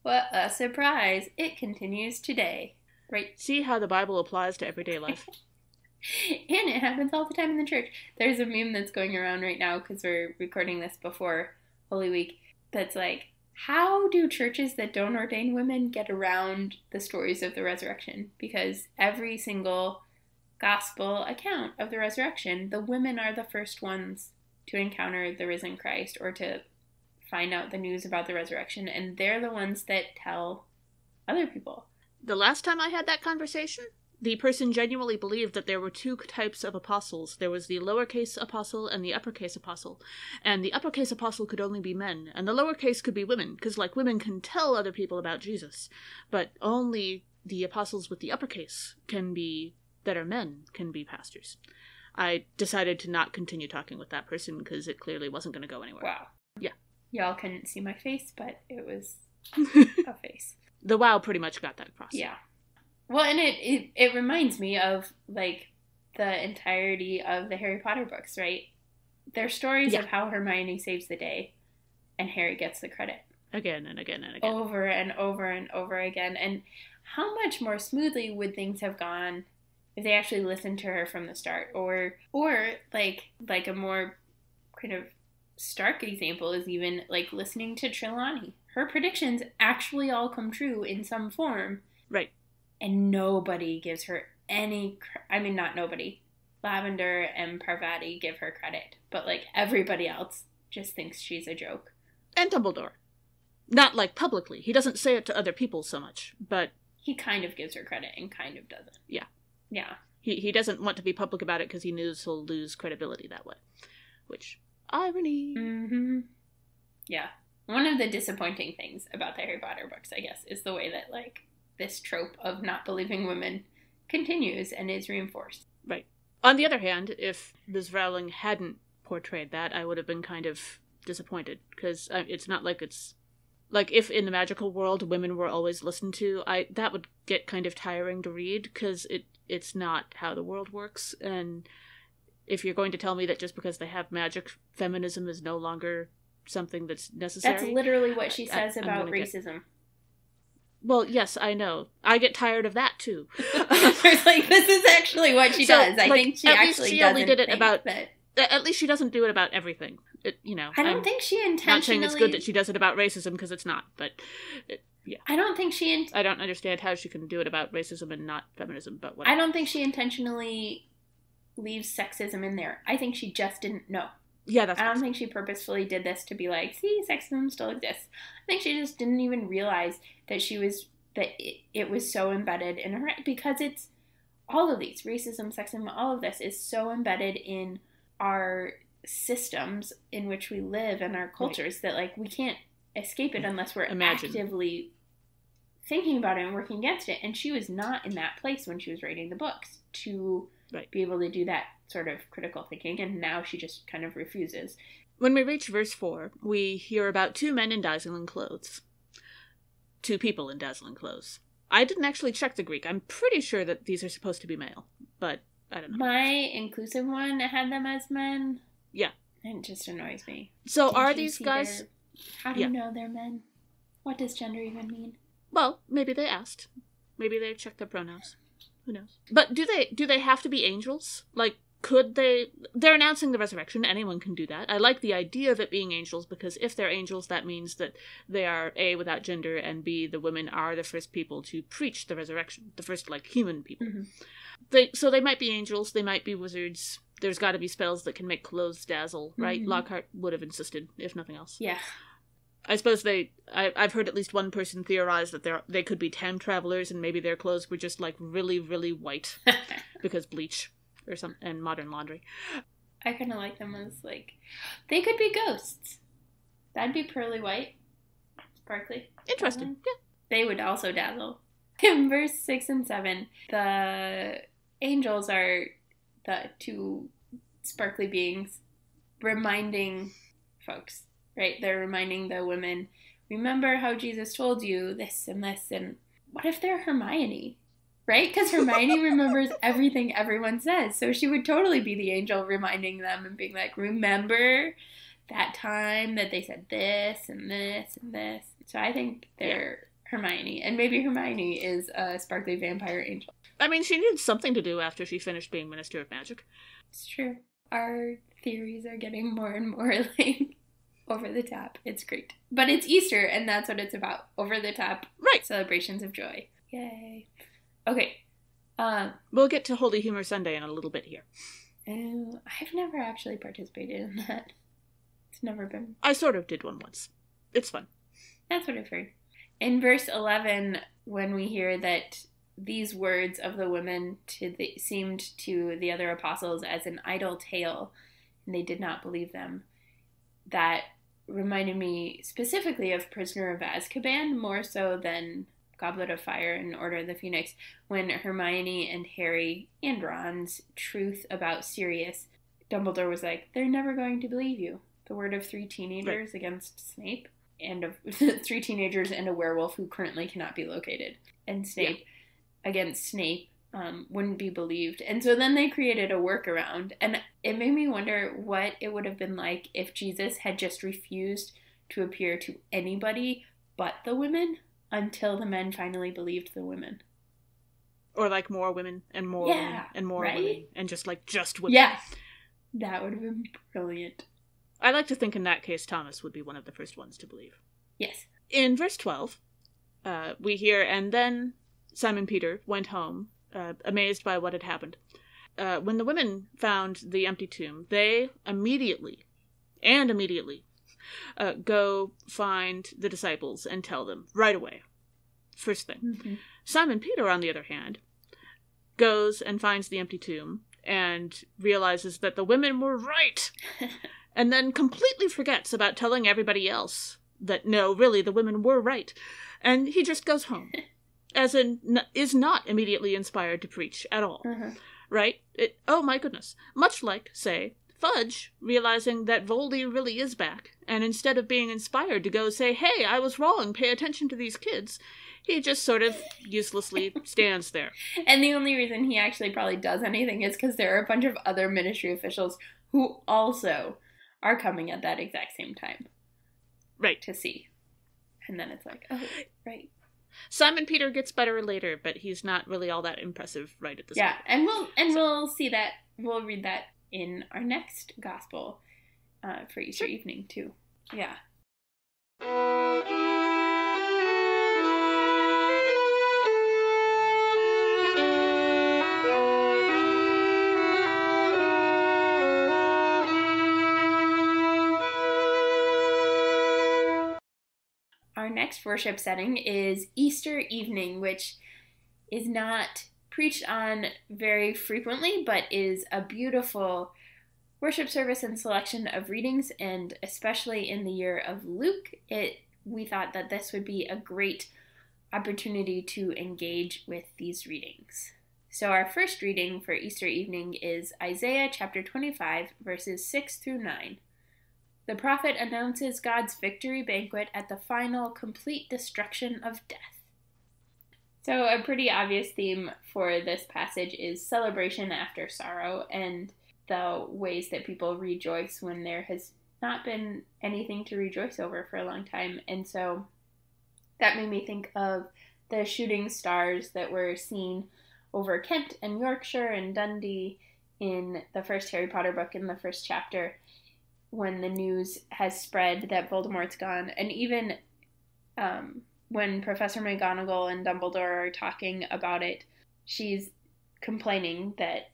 What a surprise. It continues today. Right? See how the Bible applies to everyday life? And it happens all the time in the church. There's a meme that's going around right now, because we're recording this before Holy Week, that's how do churches that don't ordain women get around the stories of the resurrection? Because every single gospel account of the resurrection, the women are the first ones to encounter the risen Christ, or to find out the news about the resurrection, and they're the ones that tell other people. The last time I had that conversation, the person genuinely believed that there were two types of apostles. There was the lowercase apostle and the uppercase apostle. And the uppercase apostle could only be men, and the lowercase could be women, because, like, women can tell other people about Jesus. But only the apostles with the uppercase that are men, can be pastors. I decided to not continue talking with that person, because it clearly wasn't going to go anywhere. Wow. Yeah. Y'all couldn't see my face, but it was a face. The wow pretty much got that across. Yeah. Well, and it reminds me of, like, the entirety of the Harry Potter books, right? They're stories of how Hermione saves the day, and Harry gets the credit. Again and again and again. Over and over and over again. And how much more smoothly would things have gone if they actually listened to her from the start? Or like a more kind of stark example is even, like, listening to Trelawney. Her predictions actually all come true in some form. Right. And nobody gives her any... not nobody. Lavender and Parvati give her credit. But, like, everybody else just thinks she's a joke. And Dumbledore. Not, like, publicly. He doesn't say it to other people so much, but... He kind of gives her credit and kind of doesn't. Yeah. Yeah. He doesn't want to be public about it because he knows he'll lose credibility that way. Which, irony. Mm-hmm. Yeah. One of the disappointing things about the Harry Potter books, I guess, is the way that, like, this trope of not believing women continues and is reinforced. Right. On the other hand, if Ms. Rowling hadn't portrayed that, I would have been kind of disappointed, because it's not like it's... Like, if in the magical world women were always listened to, that would get kind of tiring to read, because it's not how the world works, and if you're going to tell me that just because they have magic, feminism is no longer something that's necessary... That's literally what she says about racism. Well, yes, I know. I get tired of that, too. It's like, this is actually what she does. I think she actually doesn't did it think about... that... At least she doesn't do it about everything. I don't think she intentionally... Not saying it's good that she does it about racism, because it's not, but... yeah. I don't think she... I don't understand how she can do it about racism and not feminism, but whatever. I don't think she intentionally leaves sexism in there. I think she just didn't know. Yeah, that's... I don't think she purposefully did this to be like, see, sexism still exists. I think she just didn't even realize that it was so embedded in her, because it's all of these, racism, sexism, all of this is so embedded in our systems in which we live and our cultures that, like, we can't escape it unless we're actively thinking about it and working against it. And she was not in that place when she was writing the books to be able to do that sort of critical thinking, and now she just kind of refuses. When we reach verse 4, we hear about two men in dazzling clothes. Two people in dazzling clothes. I didn't actually check the Greek. I'm pretty sure that these are supposed to be male, but I don't know. My inclusive one had them as men. Yeah. It just annoys me. So are these guys... How do you know they're men? What does gender even mean? Well, maybe they asked. Maybe they checked their pronouns. Who knows? But do they have to be angels? Like, could they... They're announcing the resurrection. Anyone can do that. I like the idea of it being angels, because if they're angels, that means that they are, A, without gender, and B, the women are the first people to preach the resurrection. The first, like, human people. Mm-hmm. So they might be angels. They might be wizards. There's got to be spells that can make clothes dazzle, right? Mm-hmm. Lockhart would have insisted, if nothing else. Yeah. I suppose I've heard at least one person theorize that they could be time travelers, and maybe their clothes were just, like, really, really white because bleach or some and modern laundry. I kind of like them as, like, they could be ghosts. That'd be pearly white, sparkly. Interesting. Yeah. They would also dazzle. In verse 6 and 7, the angels are the two sparkly beings reminding folks, right? They're reminding the women, remember how Jesus told you this and this, and what if they're Hermione? Right? Because Hermione remembers everything everyone says. So she would totally be the angel reminding them and being like, remember that time that they said this and this and this. So I think they're Hermione. And maybe Hermione is a sparkly vampire angel. I mean, she needed something to do after she finished being Minister of Magic. It's true. Our theories are getting more and more, like, over the top. It's great. But it's Easter, and that's what it's about. Over the top. Right. Celebrations of joy. Yay. Okay. We'll get to Holy Humor Sunday in a little bit here. I've never actually participated in that. It's never been... I sort of did one once. It's fun. That's what I've heard. In verse 11, when we hear that these words of the women seemed to the other apostles as an idle tale, and they did not believe them. That reminded me specifically of Prisoner of Azkaban, more so than Goblet of Fire and Order of the Phoenix, when Hermione and Harry and Ron's truth about Sirius, Dumbledore was like, they're never going to believe you. The word of 3 teenagers against Snape, and of 3 teenagers and a werewolf who currently cannot be located. And Snape against Snape wouldn't be believed. And so then they created a workaround. And it made me wonder what it would have been like if Jesus had just refused to appear to anybody but the women until the men finally believed the women. Or like more women and more women and more women. And just women. Yeah. That would have been brilliant. I like to think in that case Thomas would be one of the first ones to believe. Yes. In verse 12, we hear, and then Simon Peter went home, amazed by what had happened. When the women found the empty tomb, they immediately go find the disciples and tell them right away. First thing. Mm-hmm. Simon Peter, on the other hand, goes and finds the empty tomb and realizes that the women were right. And then completely forgets about telling everybody else that, no, really, the women were right. And he just goes home. As in, is not immediately inspired to preach at all. Mm-hmm. Right? Oh my goodness. Much like, say, Fudge realizing that Voldy really is back, and instead of being inspired to go say, hey, I was wrong, pay attention to these kids, he just sort of uselessly stands there. And the only reason he actually probably does anything is because there are a bunch of other ministry officials who also are coming at that exact same time. Right. To see. And then it's like, oh, right. Simon Peter gets better later, but he's not really all that impressive right at this point. Yeah, and we'll see that, we'll read that in our next gospel for Easter evening, too. Yeah. Our next worship setting is Easter evening, which is not preached on very frequently, but is a beautiful worship service and selection of readings, and especially in the year of Luke, we thought that this would be a great opportunity to engage with these readings. So our first reading for Easter evening is Isaiah chapter 25, verses 6 through 9. The prophet announces God's victory banquet at the final, complete destruction of death. So a pretty obvious theme for this passage is celebration after sorrow, and the ways that people rejoice when there has not been anything to rejoice over for a long time. And so that made me think of the shooting stars that were seen over Kent and Yorkshire and Dundee in the first Harry Potter book in the first chapter, when the news has spread that Voldemort's gone. And even when Professor McGonagall and Dumbledore are talking about it, she's complaining that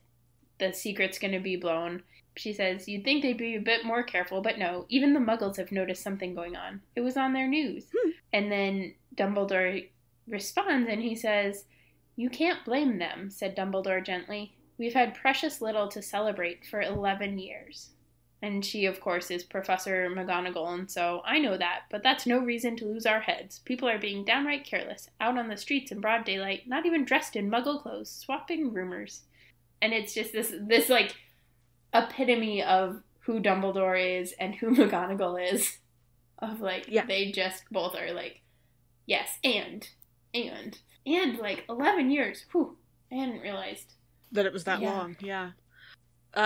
the secret's going to be blown. She says, you'd think they'd be a bit more careful, but no, even the Muggles have noticed something going on. It was on their news. And then Dumbledore responds and he says, you can't blame them, said Dumbledore gently. We've had precious little to celebrate for 11 years. And she, of course, is Professor McGonagall, and so I know that, but that's no reason to lose our heads. People are being downright careless, out on the streets in broad daylight, not even dressed in Muggle clothes, swapping rumors. And it's just this like, epitome of who Dumbledore is and who McGonagall is. Of, like, They just both are like, yes, and, like, 11 years. Whew, I hadn't realized. That it was that long, yeah.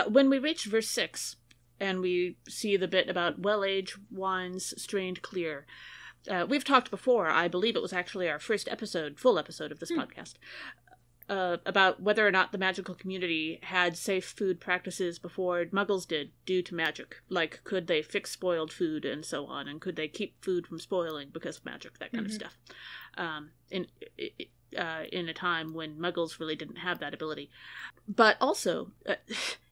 When we reach verse 6... and we see the bit about well-aged wines strained clear. We've talked before, I believe it was actually our first full episode of this podcast, about whether or not the magical community had safe food practices before Muggles did due to magic. Like, could they fix spoiled food and so on, and could they keep food from spoiling because of magic, that kind of stuff. In a time when Muggles really didn't have that ability. But also,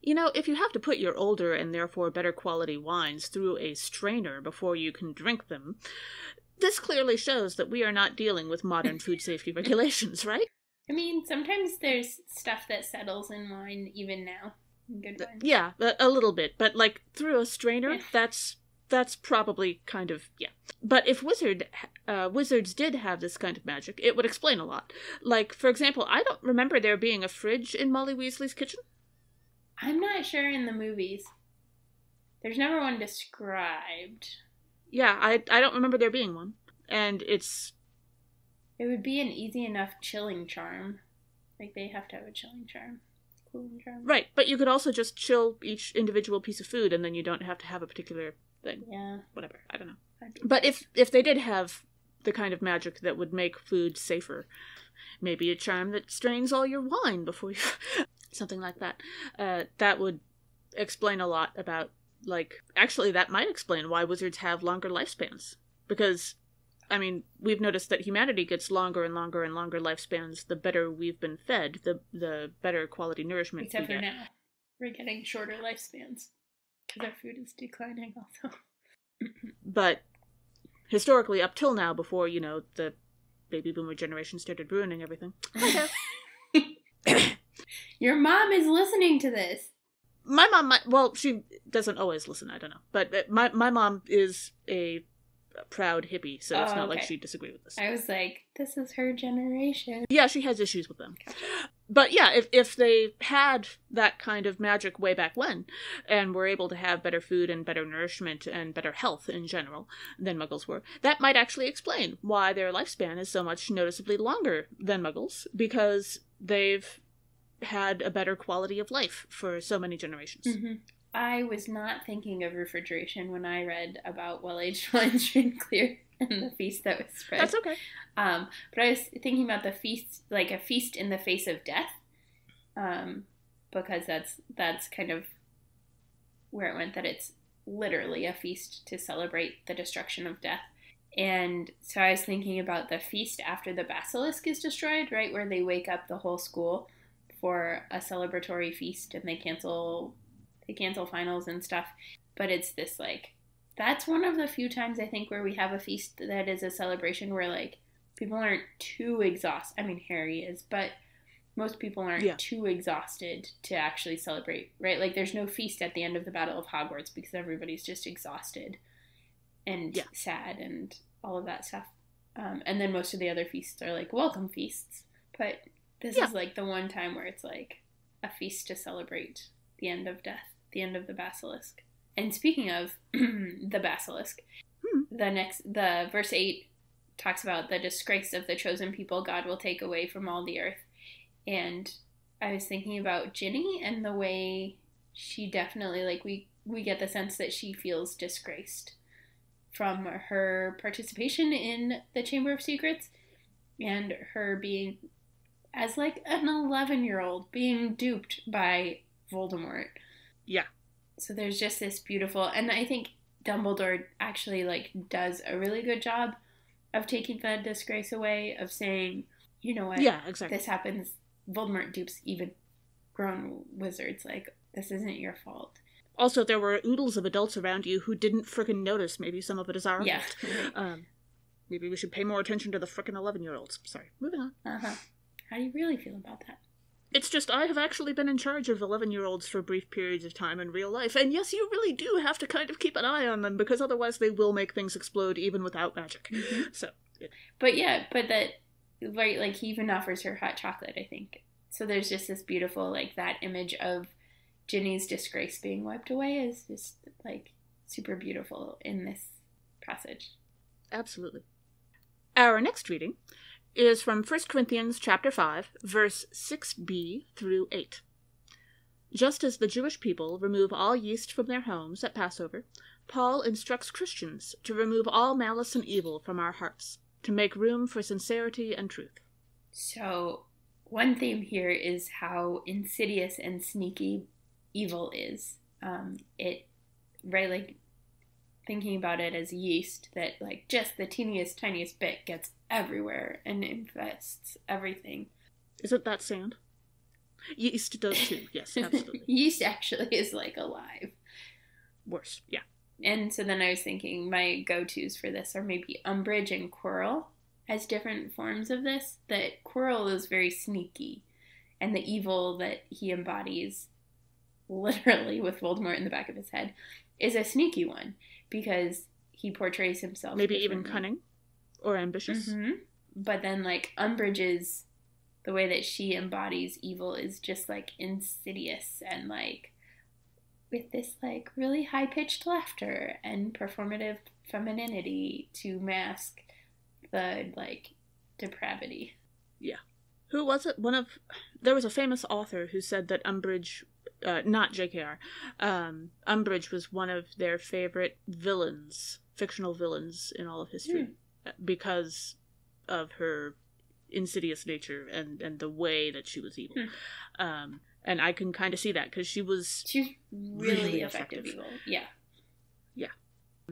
if you have to put your older and therefore better quality wines through a strainer before you can drink them, this clearly shows that we are not dealing with modern food safety regulations, right? I mean, sometimes there's stuff that settles in wine even now. Good wine. Yeah, a little bit, but like through a strainer, Yeah. that's probably kind of, yeah. But if wizards did have this kind of magic, it would explain a lot. Like, for example, I don't remember there being a fridge in Molly Weasley's kitchen. I'm not sure in the movies. There's never one described. Yeah, I don't remember there being one. And it would be an easy enough chilling charm. Like, they have to have a chilling charm. Cooling charm. Right, but you could also just chill each individual piece of food, and then you don't have to have a particular thing. Yeah. Whatever, I don't know. But if they did have the kind of magic that would make food safer, maybe a charm that strains all your wine before you... something like that. That would explain a lot about, like... Actually, that might explain why wizards have longer lifespans. Because, I mean, we've noticed that humanity gets longer and longer and longer lifespans the better we've been fed, the better quality nourishment Except we for get. now. We're getting shorter lifespans. Because our food is declining also. But historically, up till now, before, you know, the baby boomer generation started ruining everything. Your mom is listening to this. My mom might, well, she doesn't always listen, I don't know. But my mom is a proud hippie, so it's not like she'd disagree with this. I was like, this is her generation. Yeah, she has issues with them. Gotcha. But yeah, if they had that kind of magic way back when, and were able to have better food and better nourishment and better health in general than Muggles were, that might actually explain why their lifespan is so much noticeably longer than Muggles, because they've had a better quality of life for so many generations. Mm-hmm. I was not thinking of refrigeration when I read about well-aged wine strained clear and the feast that was spread. That's okay. But I was thinking about the feast, like a feast in the face of death, because that's kind of where it went, that it's literally a feast to celebrate the destruction of death. And so I was thinking about the feast after the basilisk is destroyed, right, where they wake up the whole school for a celebratory feast and they cancel finals and stuff. But it's this, like, that's one of the few times I think where we have a feast that is a celebration where, like, people aren't too exhausted. I mean, Harry is, but most people aren't too exhausted to actually celebrate, right? Like, there's no feast at the end of the Battle of Hogwarts because everybody's just exhausted and sad and all of that stuff. And then most of the other feasts are, like, welcome feasts. But this is, like, the one time where it's, like, a feast to celebrate the end of death, the end of the basilisk. And speaking of the basilisk, the verse 8 talks about the disgrace of the chosen people God will take away from all the earth. And I was thinking about Ginny and the way she definitely, like, we get the sense that she feels disgraced from her participation in the Chamber of Secrets and her being, as like an 11-year-old, being duped by Voldemort. Yeah. So there's just this beautiful, and I think Dumbledore actually, like, does a really good job of taking that disgrace away, of saying, you know what, exactly. This happens, Voldemort dupes even grown wizards, like, this isn't your fault. Also, there were oodles of adults around you who didn't frickin' notice. Maybe some of it is our fault. Right. Maybe we should pay more attention to the frickin' 11-year-olds. Sorry, moving on. How do you really feel about that? It's just, I have actually been in charge of 11-year-olds for brief periods of time in real life, and yes, you really do have to kind of keep an eye on them, because otherwise they will make things explode even without magic. Mm-hmm. So, yeah. But that, right, like, he even offers her hot chocolate, I think. So there's just this beautiful, like, that image of Ginny's disgrace being wiped away is just, like, super beautiful in this passage. Absolutely. Our next reading is from 1 Corinthians chapter 5, verse 6b through 8. Just as the Jewish people remove all yeast from their homes at Passover, Paul instructs Christians to remove all malice and evil from our hearts, to make room for sincerity and truth. So, one theme here is how insidious and sneaky evil is. Right, like, thinking about it as yeast, that, like, just the teeniest, tiniest bit gets everywhere and infests everything. Isn't that sand? Yeast does too, yes, absolutely. Yeast actually is, like, alive. Worse, yeah. And so then I was thinking my go-tos for this are maybe umbrage and quarrel. as different forms of this, that Quirrell is very sneaky, and the evil that he embodies, literally with Voldemort in the back of his head, is a sneaky one, because he portrays himself maybe even cunning or ambitious. Mm-hmm. But then, like, Umbridge's, the way that she embodies evil is just, like, insidious and, like, with this, like, really high-pitched laughter and performative femininity to mask the, like, depravity. Yeah. Who was it? There was a famous author who said that Umbridge, not JKR, Umbridge was one of their favorite villains, fictional villains in all of history, because of her insidious nature and the way that she was evil. And I can kind of see that, because she's really effective evil. Yeah. Yeah.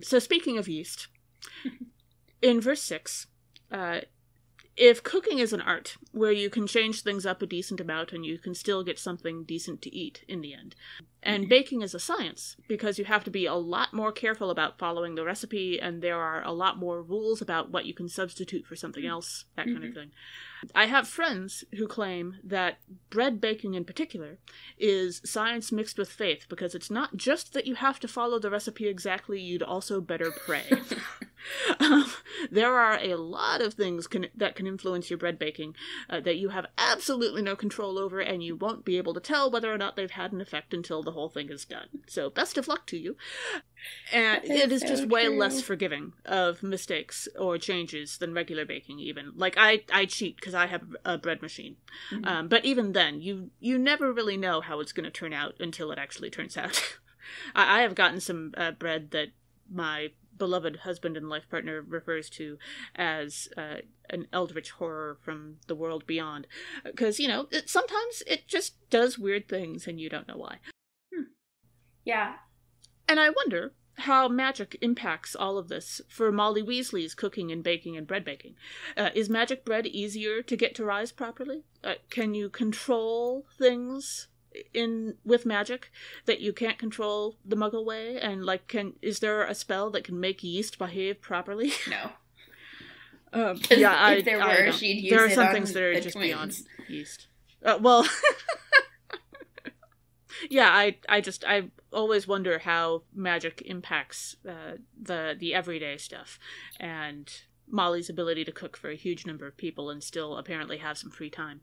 So speaking of yeast, in verse 6, if cooking is an art where you can change things up a decent amount and you can still get something decent to eat in the end, and baking is a science because you have to be a lot more careful about following the recipe, and there are a lot more rules about what you can substitute for something else, that kind of thing. I have friends who claim that bread baking in particular is science mixed with faith, because it's not just that you have to follow the recipe exactly, you'd also better pray. There are a lot of things that can influence your bread baking that you have absolutely no control over, and you won't be able to tell whether or not they've had an effect until the whole thing is done. So best of luck to you. And it is just way less forgiving of mistakes or changes than regular baking even. Like, I cheat because I have a bread machine. But even then, you never really know how it's going to turn out until it actually turns out. I have gotten some bread that my beloved husband and life partner refers to as an eldritch horror from the world beyond. Because, sometimes it just does weird things and you don't know why. Yeah. And I wonder how magic impacts all of this for Molly Weasley's cooking and baking and bread baking. Is magic bread easier to get to rise properly? Can you control things with magic that you can't control the Muggle way? And is there a spell that can make yeast behave properly? No. If there were, she'd use there are it some on things that are the just twins. beyond yeast. Well, yeah, I always wonder how magic impacts the everyday stuff, and Molly's ability to cook for a huge number of people and still apparently have some free time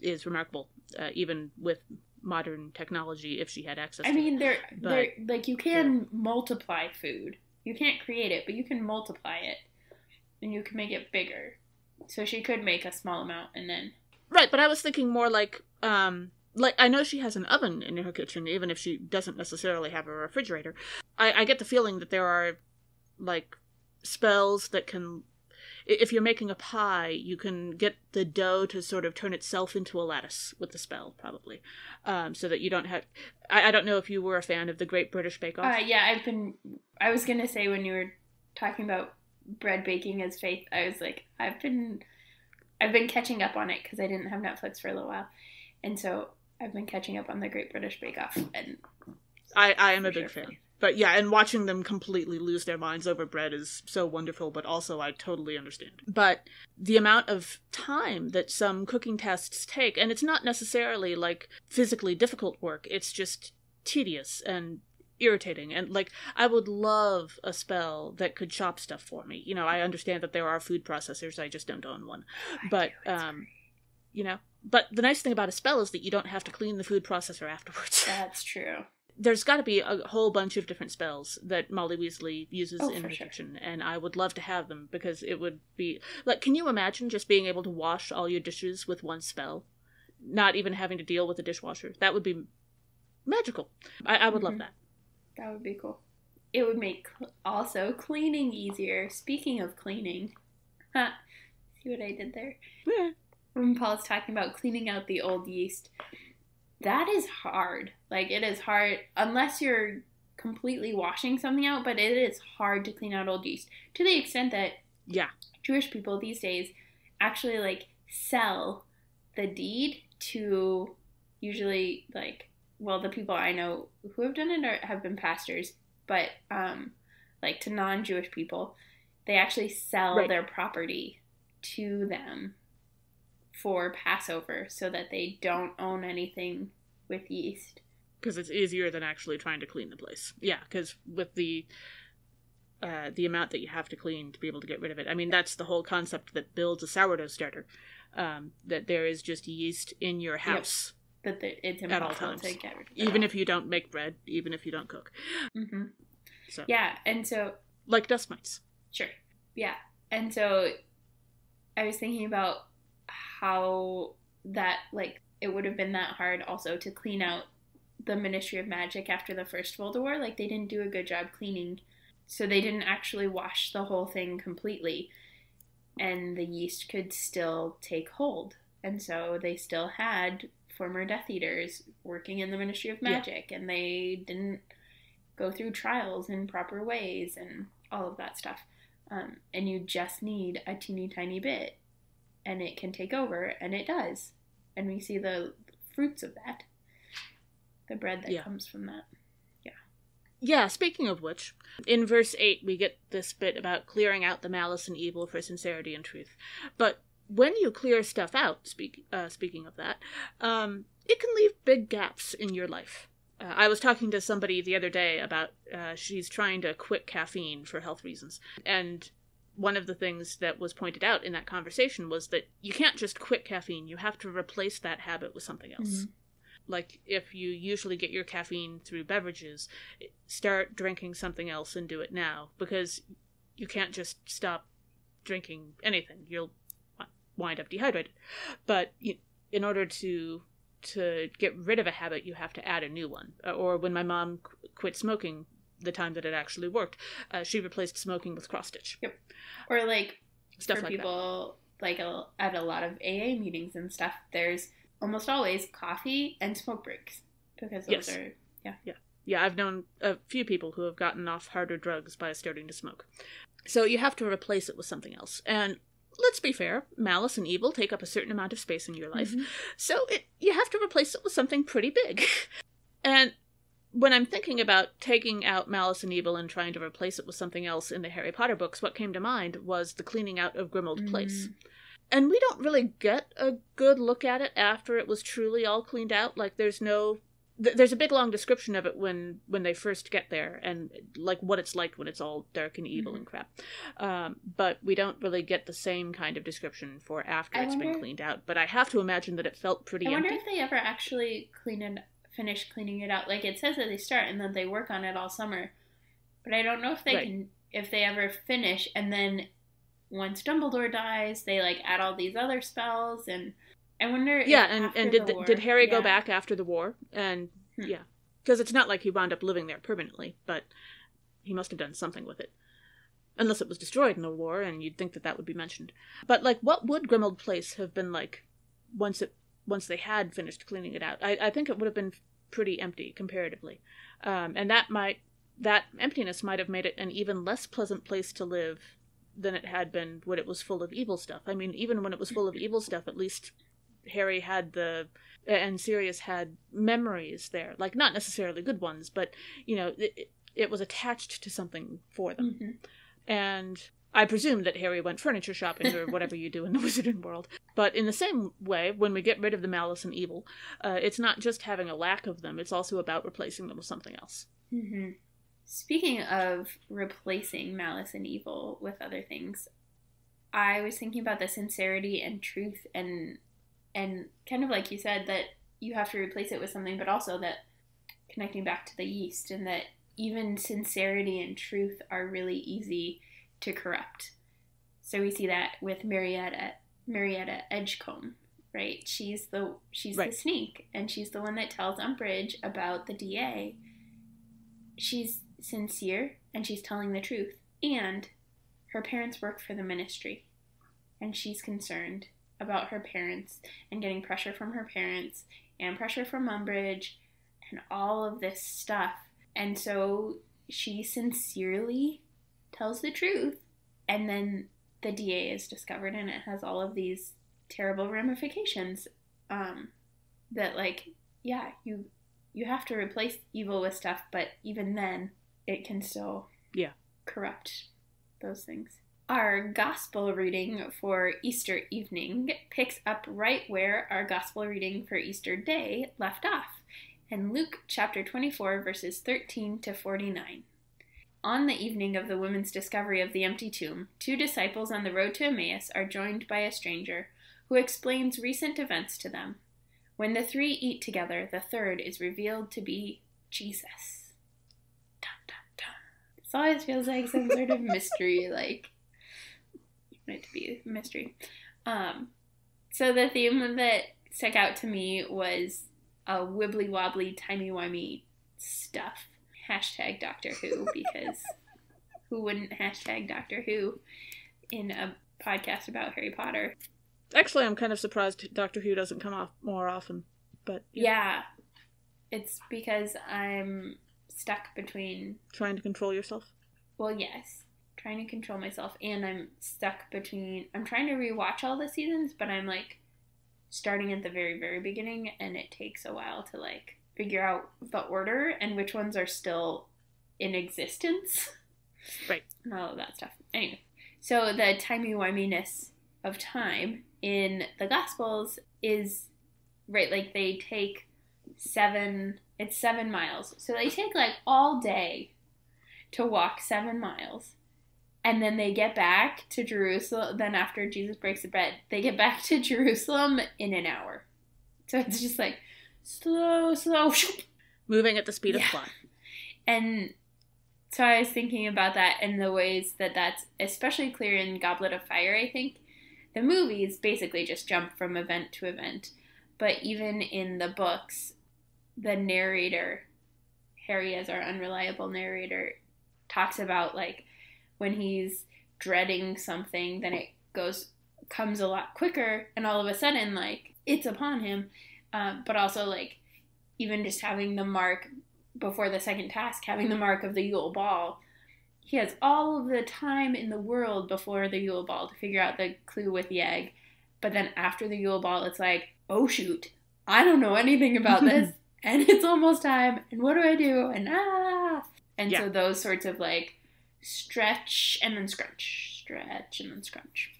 is remarkable, even with modern technology, if she had access to it. They're like, you can multiply food. You can't create it, but you can multiply it, and you can make it bigger. So she could make a small amount and then... Right, but I was thinking more like, I know she has an oven in her kitchen, even if she doesn't necessarily have a refrigerator. I get the feeling that there are, like, spells that can... If you're making a pie, you can get the dough to sort of turn itself into a lattice with the spell, probably. So that you don't have... I don't know if you were a fan of the Great British Bake Off. Yeah, I was going to say, when you were talking about bread baking as faith, I was like, I've been catching up on it because I didn't have Netflix for a little while. And so I've been catching up on the Great British Bake Off. And I am a big fan. But yeah, and watching them completely lose their minds over bread is so wonderful, but also I totally understand. But the amount of time that some cooking tests take, and it's not necessarily like physically difficult work, it's just tedious and irritating. And like, I would love a spell that could chop stuff for me. I understand that there are food processors, I just don't own one. But, but the nice thing about a spell is that you don't have to clean the food processor afterwards. That's true. There's got to be a whole bunch of different spells that Molly Weasley uses in her kitchen, and I would love to have them, because it would be... Like, can you imagine just being able to wash all your dishes with one spell? Not even having to deal with a dishwasher. That would be magical. I would love that. That would be cool. It would make also cleaning easier. Speaking of cleaning... See what I did there? Yeah. When Paul's talking about cleaning out the old yeast... That is hard. Like, it is hard, unless you're completely washing something out, but it is hard to clean out old yeast. To the extent that Jewish people these days actually, like, sell the deed to usually, like, well, the people I know who have done it have been pastors, but, like, to non-Jewish people, they actually sell their property to them for Passover so that they don't own anything with yeast. Because it's easier than actually trying to clean the place. Yeah, because with the amount that you have to clean to be able to get rid of it. I mean, that's the whole concept that builds a sourdough starter. That there is just yeast in your house. Yep. That it's impossible to get rid of it. Even if you don't make bread, even if you don't cook. Mm-hmm. So yeah, and so... Like dust mites. Sure. Yeah. And so I was thinking about how that, like, it would have been that hard also to clean out the Ministry of Magic after the First World War. Like, they didn't do a good job cleaning, so they didn't actually wash the whole thing completely, and the yeast could still take hold. And so they still had former Death Eaters working in the Ministry of Magic, and they didn't go through trials in proper ways and all of that stuff. And you just need a teeny tiny bit, and it can take over, and it does. And we see the fruits of that. The bread that comes from that. Yeah. Yeah, speaking of which, in verse 8 we get this bit about clearing out the malice and evil for sincerity and truth. But when you clear stuff out, speaking of that, it can leave big gaps in your life. I was talking to somebody the other day about she's trying to quit caffeine for health reasons. And one of the things that was pointed out in that conversation was that you can't just quit caffeine. You have to replace that habit with something else. Mm-hmm. Like, if you usually get your caffeine through beverages, start drinking something else and do it now. Because you can't just stop drinking anything. You'll wind up dehydrated. But in order to get rid of a habit, you have to add a new one. Or when my mom quit smoking, the time that it actually worked, she replaced smoking with cross-stitch. Yep. Or, like, stuff for like people, that. Like, at a lot of AA meetings and stuff, there's almost always coffee and smoke breaks. Because those are, Yeah, I've known a few people who have gotten off harder drugs by starting to smoke. So you have to replace it with something else. And let's be fair, malice and evil take up a certain amount of space in your life. Mm-hmm. So you have to replace it with something pretty big. And when I'm thinking about taking out malice and evil and trying to replace it with something else in the Harry Potter books, what came to mind was the cleaning out of Grimmauld Place. And we don't really get a good look at it after it was truly all cleaned out. Like, there's a big long description of it when they first get there, and like what it's like when it's all dark and evil and crap. But we don't really get the same kind of description for after it's been cleaned out. But I have to imagine that it felt pretty empty. I wonder if they ever actually finish cleaning it out. Like, it says that they start and then they work on it all summer. But I don't know if if they ever finish, and then once Dumbledore dies, they like add all these other spells, and I wonder if did Harry go back after the war? And yeah, because it's not like he wound up living there permanently, but he must have done something with it. Unless it was destroyed in the war, and you'd think that would be mentioned. But like, what would Grimmauld Place have been like once they had finished cleaning it out? I think it would have been pretty empty comparatively, and that emptiness might have made it an even less pleasant place to live than it had been when it was full of evil stuff. I mean, even when it was full of evil stuff, at least Harry had and Sirius had memories there. Like, not necessarily good ones, but, it was attached to something for them. Mm-hmm. And I presume that Harry went furniture shopping or whatever you do in the wizarding world. But in the same way, when we get rid of the malice and evil, it's not just having a lack of them, it's also about replacing them with something else. Mm-hmm. Speaking of replacing malice and evil with other things, I was thinking about the sincerity and truth and kind of like you said, that you have to replace it with something, but also that connecting back to the yeast, and that even sincerity and truth are really easy to corrupt. So we see that with Marietta Edgecombe, right? She's the sneak, and she's the one that tells Umbridge about the DA. She's sincere, and she's telling the truth, and her parents work for the ministry, and she's concerned about her parents and getting pressure from her parents and pressure from Umbridge and all of this stuff. And so she sincerely tells the truth, and then the DA is discovered, and it has all of these terrible ramifications that, like, you have to replace evil with stuff, but even then it can still corrupt those things. Our gospel reading for Easter evening picks up right where our gospel reading for Easter day left off, in Luke chapter 24, verses 13 to 49. On the evening of the women's discovery of the empty tomb, 2 disciples on the road to Emmaus are joined by a stranger who explains recent events to them. When the 3 eat together, the third is revealed to be Jesus. Dun, dun, dun. This always feels like some sort of mystery, like, you want it to be a mystery. So the theme that stuck out to me was a wibbly-wobbly, timey-wimey stuff. Hashtag Doctor Who, because who wouldn't hashtag Doctor Who in a podcast about Harry Potter? Actually, I'm kind of surprised Doctor Who doesn't come off more often, but... Yeah. It's because I'm stuck between... Trying to control yourself? Well, yes. Trying to control myself, and I'm stuck between... I'm trying to rewatch all the seasons, but I'm, like, starting at the very, very beginning, and it takes a while to, like, figure out the order and which ones are still in existence. Right. And all of that stuff. Anyway, so the timey-wiminess of time in the Gospels is, right, like they take 7 miles. So they take like all day to walk 7 miles. And then they get back to Jerusalem. Then after Jesus breaks the bread, they get back to Jerusalem in an hour. So it's just like slow. Moving at the speed of flight. And so I was thinking about that and the ways that that's especially clear in Goblet of Fire, I think. The movies basically just jump from event to event. But even in the books, the narrator, Harry as our unreliable narrator, talks about like when he's dreading something, then it comes a lot quicker, and all of a sudden, like, it's upon him. But also, like, even just having the mark before the second task, having the mark of the Yule Ball, he has all of the time in the world before the Yule Ball to figure out the clue with the egg. But then after the Yule Ball, it's like, oh shoot, I don't know anything about this, and it's almost time, and what do I do? And And so those sorts of, like, stretch and then scrunch, stretch and then scrunch.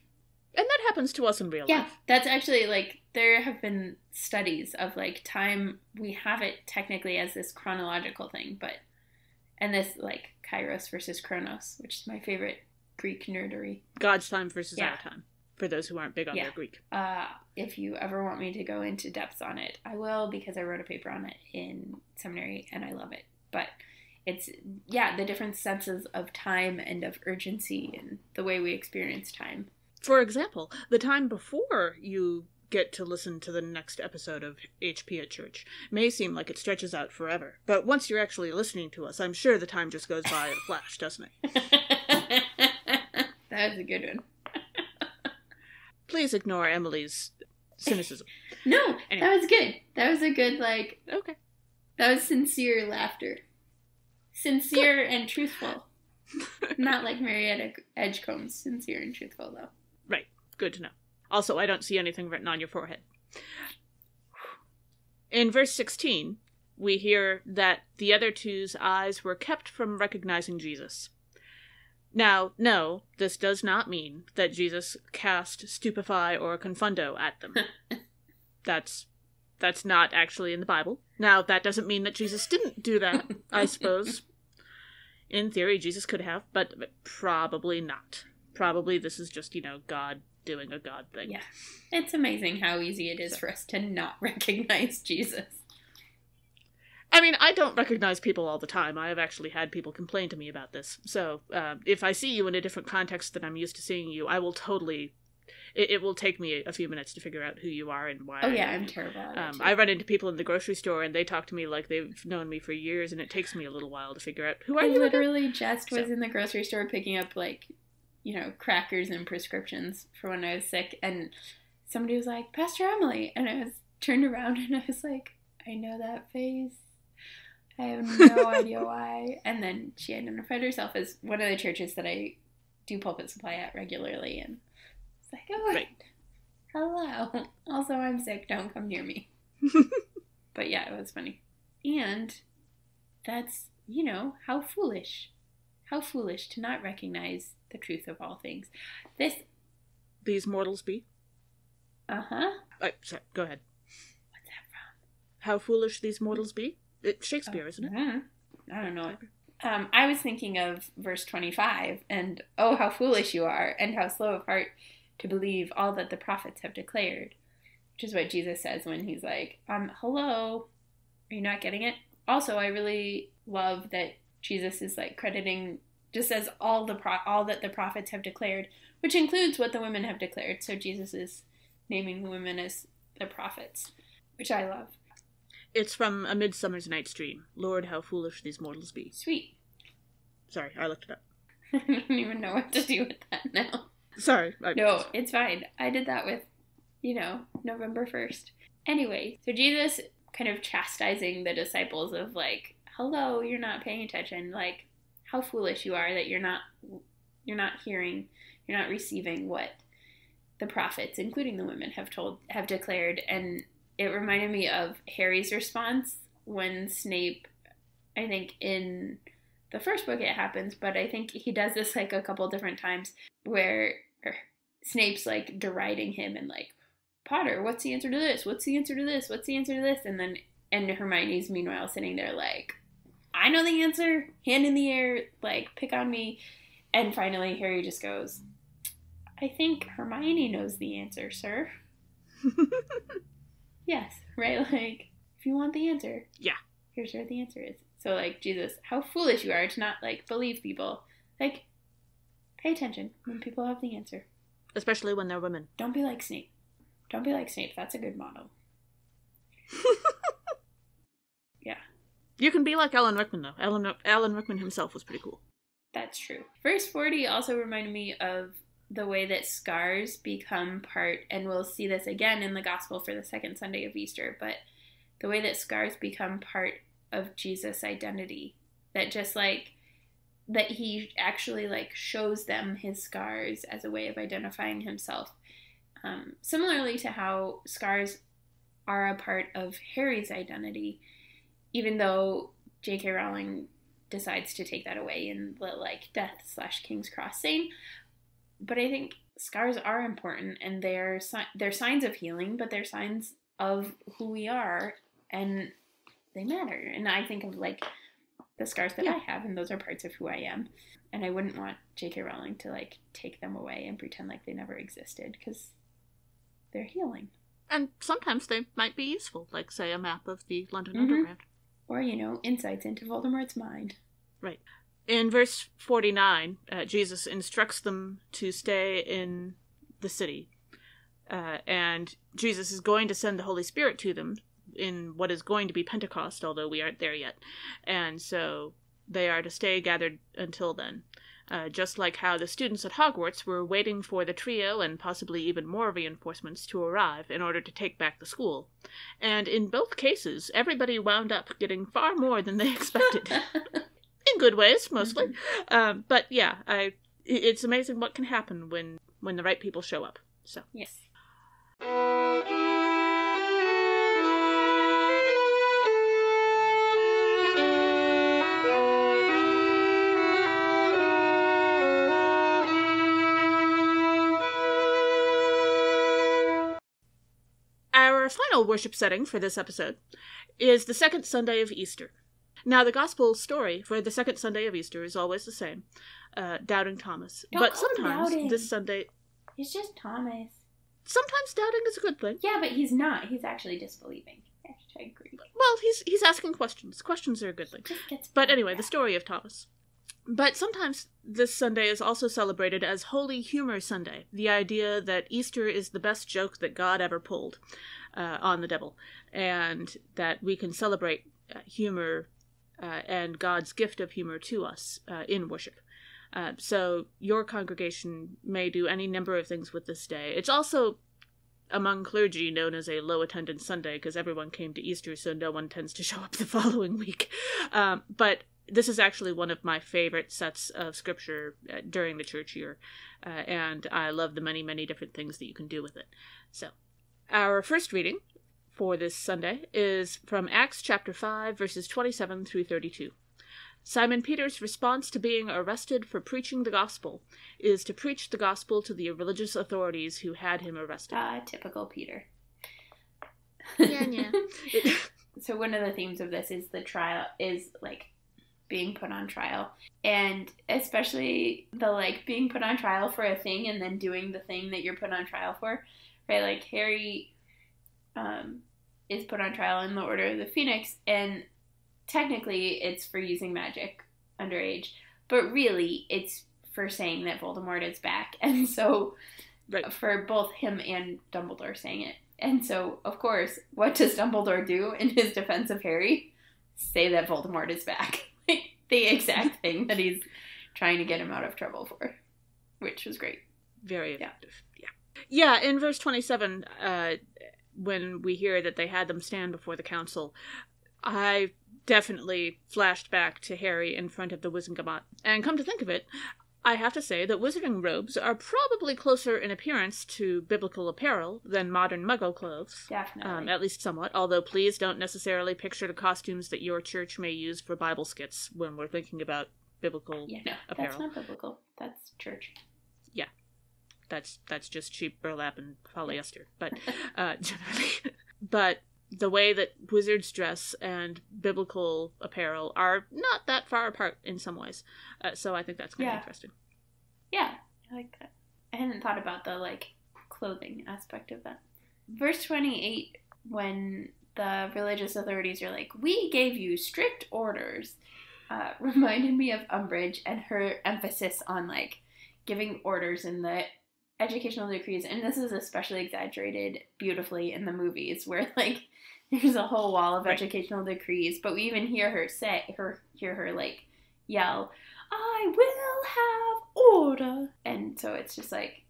And that happens to us in real life. Yeah, that's actually, like, there have been studies of, like, time. We have it technically as this chronological thing, but, and this, like, kairos versus chronos, which is my favorite Greek nerdery. God's time versus our time, for those who aren't big on their Greek. If you ever want me to go into depths on it, I will, because I wrote a paper on it in seminary, and I love it. But it's, the different senses of time and of urgency and the way we experience time. For example, the time before you get to listen to the next episode of HP at Church may seem like it stretches out forever, but once you're actually listening to us, I'm sure the time just goes by in a flash, doesn't it? That was a good one. Please ignore Emily's cynicism. No, anyway. That was good. That was a good, like... Okay. That was sincere laughter. Sincere and truthful. Not like Marietta Edgecombe's sincere and truthful, though. Right. Good to know. Also, I don't see anything written on your forehead. In verse 16, we hear that the other 2's eyes were kept from recognizing Jesus. Now, no, this does not mean that Jesus cast stupefy or confundo at them. That's not actually in the Bible. Now, that doesn't mean that Jesus didn't do that, I suppose. In theory, Jesus could have, but probably not. Probably this is just, God doing a God thing. Yeah. It's amazing how easy it is for us to not recognize Jesus. I mean, I don't recognize people all the time. I have actually had people complain to me about this. So, if I see you in a different context than I'm used to seeing you, I will totally... It will take me a few minutes to figure out who you are and why. Oh, yeah, I'm terrible at it, too. I run into people in the grocery store, and they talk to me like they've known me for years, and it takes me a little while to figure out who are you. I literally just was in the grocery store picking up, like, crackers and prescriptions for when I was sick, and somebody was like, Pastor Emily, and I was turned around, and I was like, I know that face. I have no idea why. And then she identified herself as one of the churches that I do pulpit supply at regularly, and it's like, oh, right. Hello. Also, I'm sick. Don't come near me. But yeah, it was funny. And that's, how foolish. How foolish to not recognize the truth of all things. These mortals be? Uh-huh. Sorry, go ahead. What's that from? How foolish these mortals be? It's Shakespeare, isn't it? I don't know. I was thinking of verse 25, and oh, how foolish you are, and how slow of heart to believe all that the prophets have declared. Which is what Jesus says when he's like, hello, are you not getting it? Also, I really love that Jesus is like crediting, just says all that the prophets have declared, which includes what the women have declared. So Jesus is naming the women as the prophets, which I love. It's from A Midsummer's Night's Dream. Lord, how foolish these mortals be. Sweet. Sorry, I looked it up. I don't even know what to do with that now. Sorry. No, it's fine. I did that with, November 1st. Anyway, so Jesus kind of chastising the disciples of like, hello, you're not paying attention. Like, how foolish you are that you're not hearing, you're not receiving what the prophets, including the women, have declared. And it reminded me of Harry's response when Snape, I think in the first book it happens, but I think he does this like a couple different times where Snape's like deriding him and like, Potter, what's the answer to this? What's the answer to this? What's the answer to this? And Hermione's meanwhile sitting there like, I know the answer, hand in the air, like, pick on me. And finally Harry just goes, I think Hermione knows the answer, sir. Yes, right? Like, if you want the answer, yeah, here's where the answer is. So, like, Jesus, how foolish you are to not, like, believe people. Like, pay attention when people have the answer. Especially when they're women. Don't be like Snape. Don't be like Snape. That's a good motto. Yeah. You can be like Alan Rickman, though. Alan Rickman himself was pretty cool. That's true. Verse 40 also reminded me of the way that scars become part, and we'll see this again in the gospel for the second Sunday of Easter, but the way that scars become part of Jesus' identity. That just like, that he actually like shows them his scars as a way of identifying himself. Similarly to how scars are a part of Harry's identity, even though J.K. Rowling decides to take that away in the like Death/King's Cross scene. But I think scars are important, and they're signs of healing, but they're signs of who we are, and they matter. And I think of like the scars that I have, and those are parts of who I am. And I wouldn't want J.K. Rowling to like take them away and pretend like they never existed, because they're healing. And sometimes they might be useful, like say a map of the London Underground. Or, insights into Voldemort's mind. Right. In verse 49, Jesus instructs them to stay in the city. And Jesus is going to send the Holy Spirit to them in what is going to be Pentecost, although we aren't there yet. And so they are to stay gathered until then. Just like how the students at Hogwarts were waiting for the trio and possibly even more reinforcements to arrive in order to take back the school. And in both cases, everybody wound up getting far more than they expected. In good ways, mostly. But yeah, it's amazing what can happen when the right people show up. So yes. Our final worship setting for this episode is the second Sunday of Easter. Now, the gospel story for the second Sunday of Easter is always the same, doubting Thomas. Don't but sometimes doubting. This Sunday... It's just Thomas. Sometimes doubting is a good thing. Yeah, but he's not. He's actually disbelieving. Hashtag Greek. Well, he's asking questions. Questions are a good thing. But anyway, the story of Thomas. But sometimes this Sunday is also celebrated as Holy Humor Sunday, the idea that Easter is the best joke that God ever pulled on the devil, and that we can celebrate humor and God's gift of humor to us in worship. So your congregation may do any number of things with this day. It's also, among clergy, known as a low-attendance Sunday, because everyone came to Easter, so no one tends to show up the following week. But this is actually one of my favorite sets of scripture during the church year, and I love the many, many different things that you can do with it. So, our first reading for this Sunday is from Acts chapter 5, verses 27 through 32. Simon Peter's response to being arrested for preaching the gospel is to preach the gospel to the religious authorities who had him arrested. Typical Peter. Yeah. So one of the themes of this is the trial, is like being put on trial. And especially the like being put on trial for a thing and then doing the thing that you're put on trial for, right? Like Harry is put on trial in the Order of the Phoenix, and technically it's for using magic underage, but really it's for saying that Voldemort is back. And so for both him and Dumbledore saying it. And so, of course, what does Dumbledore do in his defense of Harry? Say that Voldemort is back. The exact thing that he's trying to get him out of trouble for, which was great. Very effective. Yeah, in verse 27, when we hear that they had them stand before the council, I definitely flashed back to Harry in front of the Wizengamot. And come to think of it, I have to say that wizarding robes are probably closer in appearance to biblical apparel than modern Muggle clothes. Definitely. At least somewhat, although please don't necessarily picture the costumes that your church may use for Bible skits when we're thinking about biblical apparel. That's not biblical. That's church. Yeah. That's just cheap burlap and polyester. But generally. But the way that wizards dress and biblical apparel are not that far apart in some ways. So I think that's kind of interesting. Yeah, I like that. I hadn't thought about the, like, clothing aspect of that. Verse 28, when the religious authorities are like, we gave you strict orders, reminded me of Umbridge and her emphasis on, like, giving orders in the educational decrees. And this is especially exaggerated beautifully in the movies, where, like, there's a whole wall of educational decrees, but we even hear her like yell, "I will have order," and so it's just like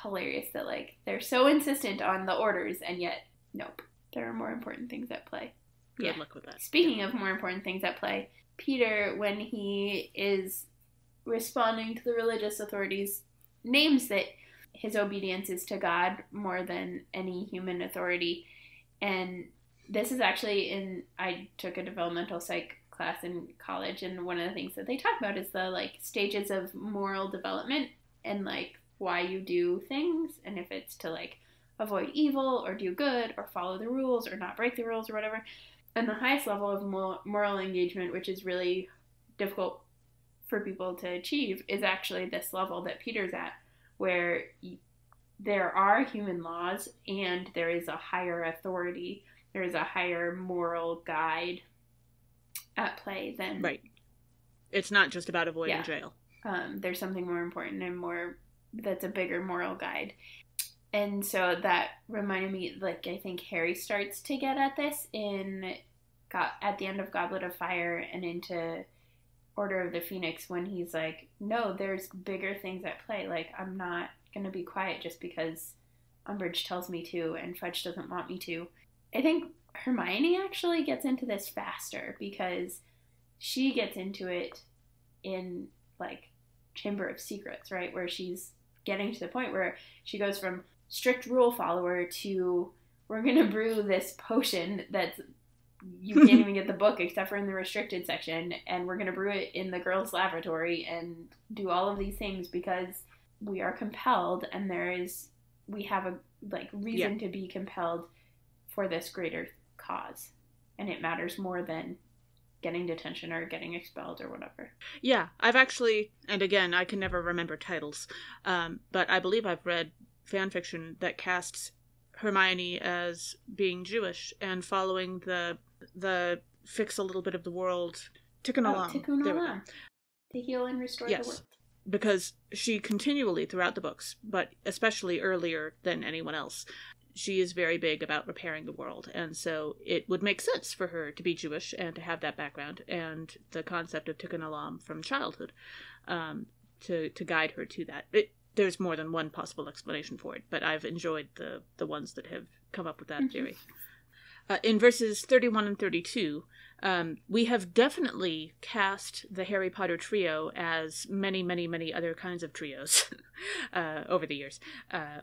hilarious that like they're so insistent on the orders, and yet nope, there are more important things at play. Good luck with that. Speaking of more important things at play, Peter, when he is responding to the religious authorities, names that his obedience is to God more than any human authority, and this is actually I took a developmental psych class in college, and one of the things that they talk about is the, like, stages of moral development and, like, why you do things, and if it's to, like, avoid evil or do good or follow the rules or not break the rules or whatever. And the highest level of moral engagement, which is really difficult for people to achieve, is actually this level that Peter's at, where there are human laws and there is a higher authority. There is a higher moral guide at play than... Right. It's not just about avoiding jail. There's something more important and that's a bigger moral guide. And so that reminded me, like, I think Harry starts to get at this at the end of Goblet of Fire and into Order of the Phoenix, when he's like, no, there's bigger things at play. Like, I'm not going to be quiet just because Umbridge tells me to and Fudge doesn't want me to. I think Hermione actually gets into this faster because she gets into it in, like, Chamber of Secrets, right? Where she's getting to the point where she goes from strict rule follower to, we're going to brew this potion that's, you can't even get the book except for in the restricted section, and we're going to brew it in the girls' lavatory and do all of these things because we are compelled, and we have a, like, reason to be compelled for this greater cause, and it matters more than getting detention or getting expelled or whatever. Yeah, I've actually, and again, I can never remember titles, but I believe I've read fan fiction that casts Hermione as being Jewish and following the fix a little bit of the world Tikkun Olam. Tikkun Olam. To heal and restore the world. Because she continually throughout the books, but especially earlier than anyone else, she is very big about repairing the world, and so it would make sense for her to be Jewish and to have that background and the concept of Tikkun Olam from childhood to guide her to that. There's more than one possible explanation for it, but I've enjoyed the ones that have come up with that theory. In verses 31 and 32, we have definitely cast the Harry Potter trio as many, many, many other kinds of trios over the years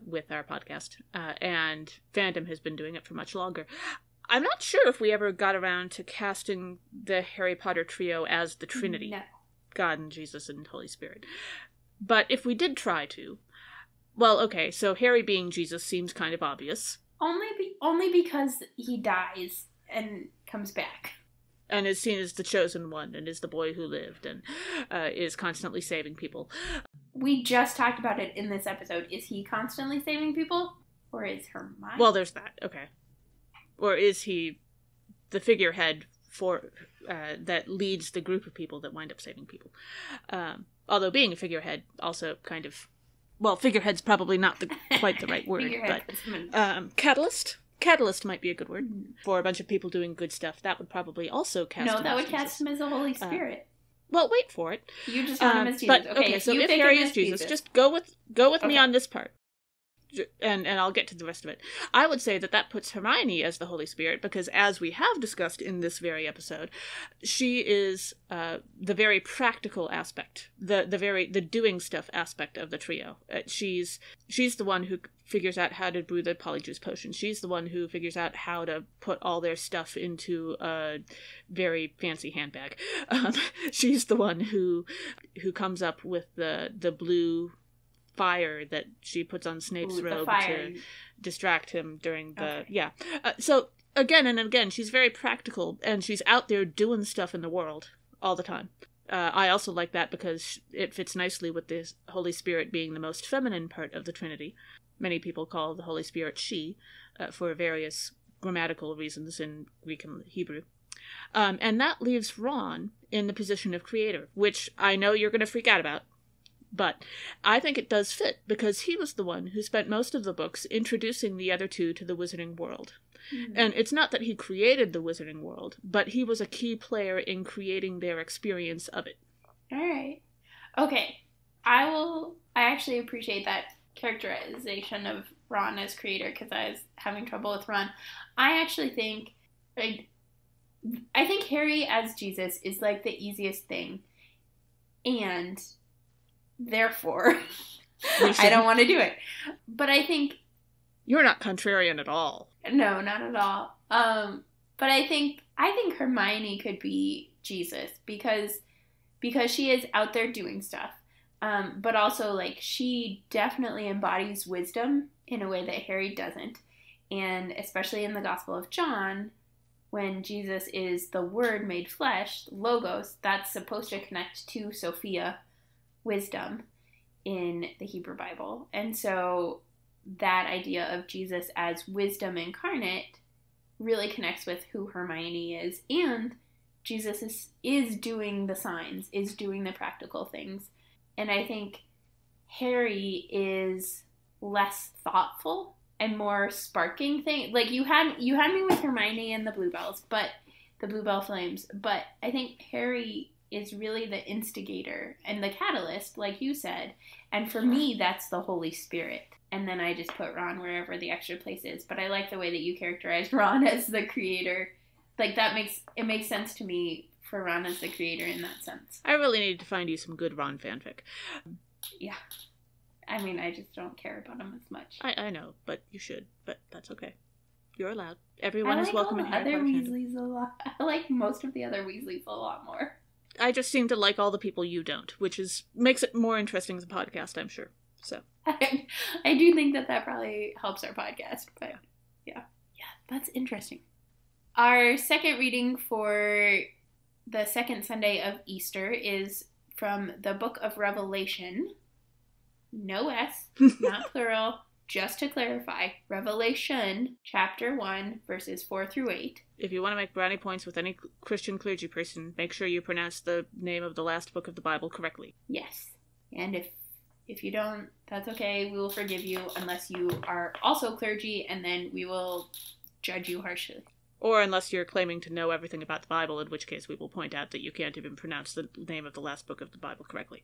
with our podcast. And fandom has been doing it for much longer. I'm not sure if we ever got around to casting the Harry Potter trio as the Trinity. No. God and Jesus and Holy Spirit. But if we did try to... Well, okay, so Harry being Jesus seems kind of obvious. Only because he dies and comes back. And is seen as the chosen one, and is the boy who lived, and is constantly saving people. We just talked about it in this episode. Is he constantly saving people? Or is Hermione? Well, there's that, okay. Or is he the figurehead for that leads the group of people that wind up saving people? Although being a figurehead also kind of... Well, figurehead's probably not quite the right word, but... Catalyst? Catalyst might be a good word for a bunch of people doing good stuff. That would probably also cast him. No, that would cast him as the Holy Spirit. Well, wait for it. You just want him as Jesus. But, okay, so if Harry is Jesus, just go with me on this part. And I'll get to the rest of it. I would say that puts Hermione as the Holy Spirit, because as we have discussed in this very episode, she is the very practical aspect, the doing stuff aspect of the trio. She's the one who figures out how to brew the polyjuice potion. She's the one who figures out how to put all their stuff into a very fancy handbag. She's the one who comes up with the blue fire that she puts on Snape's robe to distract him during the... Okay. So, again and again, she's very practical, and she's out there doing stuff in the world all the time. I also like that because it fits nicely with the Holy Spirit being the most feminine part of the Trinity. Many people call the Holy Spirit she, for various grammatical reasons in Greek and Hebrew. And that leaves Ron in the position of creator, which I know you're going to freak out about. But I think it does fit, because he was the one who spent most of the books introducing the other two to the wizarding world. Mm-hmm. And it's not that he created the wizarding world, but he was a key player in creating their experience of it. All right. Okay. I actually appreciate that characterization of Ron as creator, because I was having trouble with Ron. I actually think... I think Harry as Jesus is, like, the easiest thing. And... therefore, I don't want to do it. But I think... You're not contrarian at all. No, not at all. But I think Hermione could be Jesus because she is out there doing stuff. But also, like, she definitely embodies wisdom in a way that Harry doesn't. And especially in the Gospel of John, when Jesus is the Word made flesh, Logos, that's supposed to connect to Sophia, wisdom, in the Hebrew Bible. And so that idea of Jesus as wisdom incarnate really connects with who Hermione is. And Jesus is doing the signs, is doing the practical things. And I think Harry is less thoughtful and more sparking thing. Like, you had me with Hermione and the Bluebells, but the Bluebell Flames. But I think Harry is really the instigator and the catalyst, like you said. And for me, that's the Holy Spirit. And then I just put Ron wherever the extra place is. But I like the way that you characterized Ron as the creator. Like, it makes sense to me for Ron as the creator in that sense. I really need to find you some good Ron fanfic. Yeah. I mean, I just don't care about him as much. I know, but you should. But that's okay. You're allowed. Everyone is welcome in Harry Potter Weasleys a lot. I like most of the other Weasleys a lot more. I just seem to like all the people you don't, which makes it more interesting as a podcast, I'm sure. So I do think that probably helps our podcast, but yeah, that's interesting. Our second reading for the second Sunday of Easter is from the book of Revelation. No S, not plural. Just to clarify, Revelation, chapter 1, verses 4 through 8. If you want to make brownie points with any Christian clergy person, make sure you pronounce the name of the last book of the Bible correctly. Yes. And if you don't, that's okay. We will forgive you unless you are also clergy, and then we will judge you harshly. Or unless you're claiming to know everything about the Bible, in which case we will point out that you can't even pronounce the name of the last book of the Bible correctly.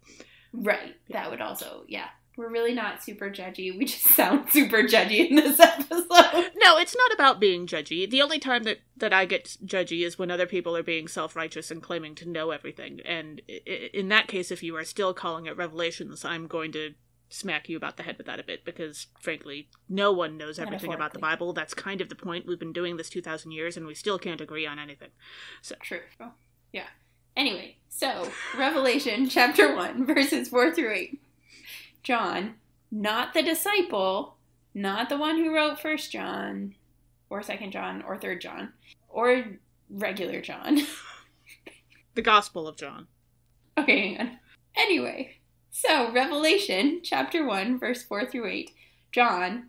Right. Yeah. That would also, yeah. We're really not super judgy. We just sound super judgy in this episode. No, it's not about being judgy. The only time that I get judgy is when other people are being self-righteous and claiming to know everything. And in that case, if you are still calling it Revelations, I'm going to smack you about the head with that a bit, because, frankly, no one knows everything about the Bible. That's kind of the point. We've been doing this 2,000 years, and we still can't agree on anything. So. True. Oh, yeah. Anyway, so, Revelation chapter 1, verses 4 through 8. John, not the disciple, not the one who wrote 1 John, or 2 John, or 3 John, or regular John. The Gospel of John. Okay, hang on. Anyway, so Revelation chapter 1, verse 4 through 8. John,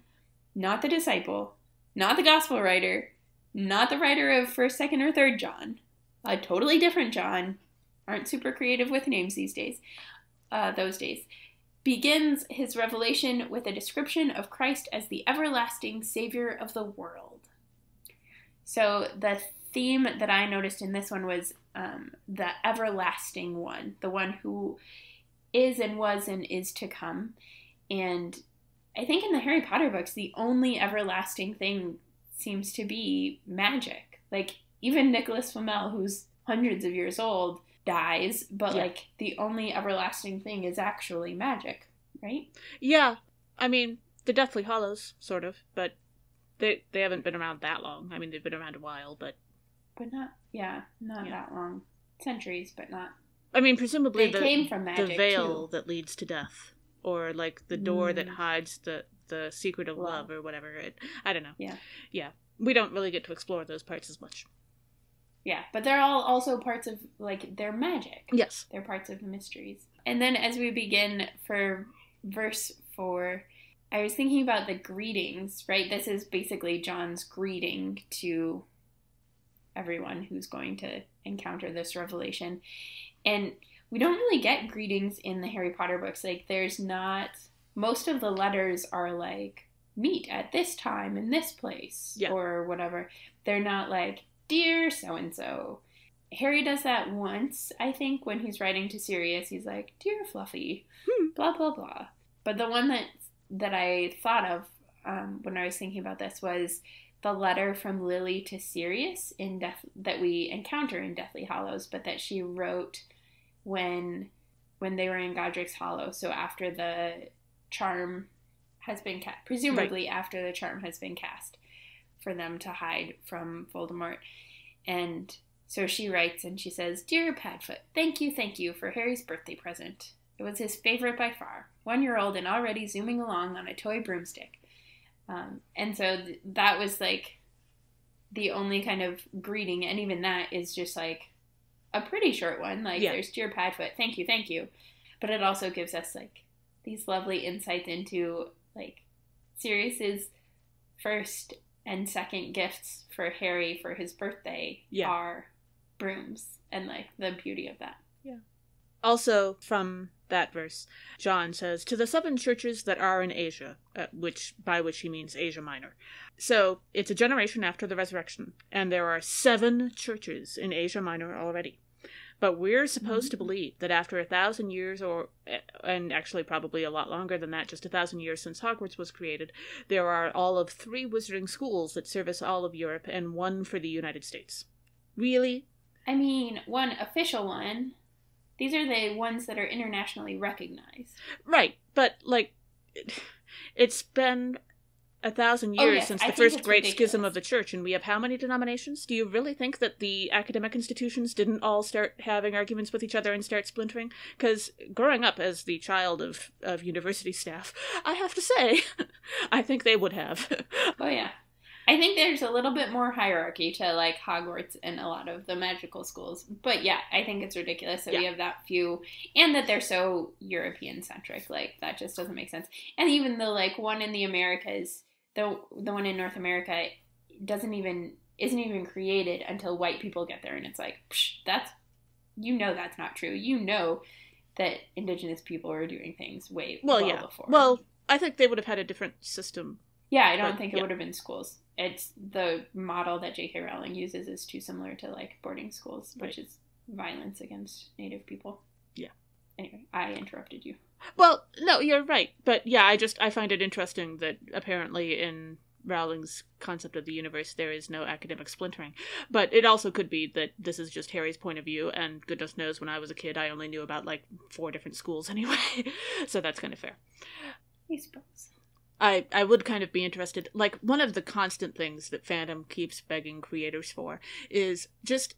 not the disciple, not the gospel writer, not the writer of 1st, 2nd, or 3rd John. A totally different John. Aren't super creative with names these days. Those days. Begins his revelation with a description of Christ as the everlasting Savior of the world. So the theme that I noticed in this one was the everlasting one, the one who is and was and is to come. And I think in the Harry Potter books, the only everlasting thing seems to be magic. Like, even Nicholas Flamel, who's hundreds of years old, dies, but like the only everlasting thing is actually magic, right? Yeah. I mean, the Deathly Hallows, sort of, but they haven't been around that long. I mean, they've been around a while, but not that long. Centuries, but not. I mean, presumably they came from magic, the veil too, that leads to death, or like the door that hides the secret of love, or whatever. I don't know. Yeah. We don't really get to explore those parts as much. Yeah, but they're all also parts of, like, they're magic. Yes. They're parts of the mysteries. And then as we begin for verse 4, I was thinking about the greetings, right? This is basically John's greeting to everyone who's going to encounter this revelation. And we don't really get greetings in the Harry Potter books. Like, there's not, most of the letters are like, meet at this time in this place, or whatever. They're not like, dear so-and-so. Harry does that once, I think, when he's writing to Sirius. He's like, dear Fluffy, blah, blah, blah. But the one that I thought of when I was thinking about this was the letter from Lily to Sirius that we encounter in Deathly Hallows, but that she wrote when they were in Godric's Hollow. So after the charm has been cast, presumably after the charm has been cast, for them to hide from Voldemort. And so she writes and she says, Dear Padfoot, thank you for Harry's birthday present. It was his favorite by far. 1-year-old and already zooming along on a toy broomstick. And so that was like the only kind of greeting, and even that is just like a pretty short one. Like, there's Dear Padfoot, thank you. But it also gives us like these lovely insights into like Sirius's first and second gifts for Harry for his birthday are brooms, and like the beauty of that. Yeah. Also, from that verse, John says, to the 7 churches that are in Asia, by which he means Asia Minor. So, it's a generation after the resurrection, and there are 7 churches in Asia Minor already. But we're supposed to believe that after 1,000 years, and actually probably a lot longer than that, just 1,000 years since Hogwarts was created, there are all of 3 wizarding schools that service all of Europe, and 1 for the United States. Really? I mean, 1 official one. These are the ones that are internationally recognized. Right, but, like, it's been 1,000 years since the first great schism of the church, and we have how many denominations? Do you really think that the academic institutions didn't all start having arguments with each other and start splintering? Because growing up as the child of university staff, I have to say, I think they would have. Oh, yeah. I think there's a little bit more hierarchy to, like, Hogwarts and a lot of the magical schools. But, yeah, I think it's ridiculous that we have that few, and that they're so European-centric. Like, that just doesn't make sense. And even the, like, one in the Americas, the one in North America isn't even created until white people get there. And it's like, psh, that's not true. You know that indigenous people are doing things way before. Well, I think they would have had a different system. Yeah, I don't think it would have been schools. It's the model that J.K. Rowling uses is too similar to, like, boarding schools, which is violence against Native people. Yeah. Anyway, I interrupted you. Well, no, you're right. But yeah, I find it interesting that apparently in Rowling's concept of the universe, there is no academic splintering. But it also could be that this is just Harry's point of view, and goodness knows when I was a kid I only knew about, like, 4 different schools anyway. So that's kind of fair. I suppose. I would kind of be interested, like, one of the constant things that fandom keeps begging creators for is just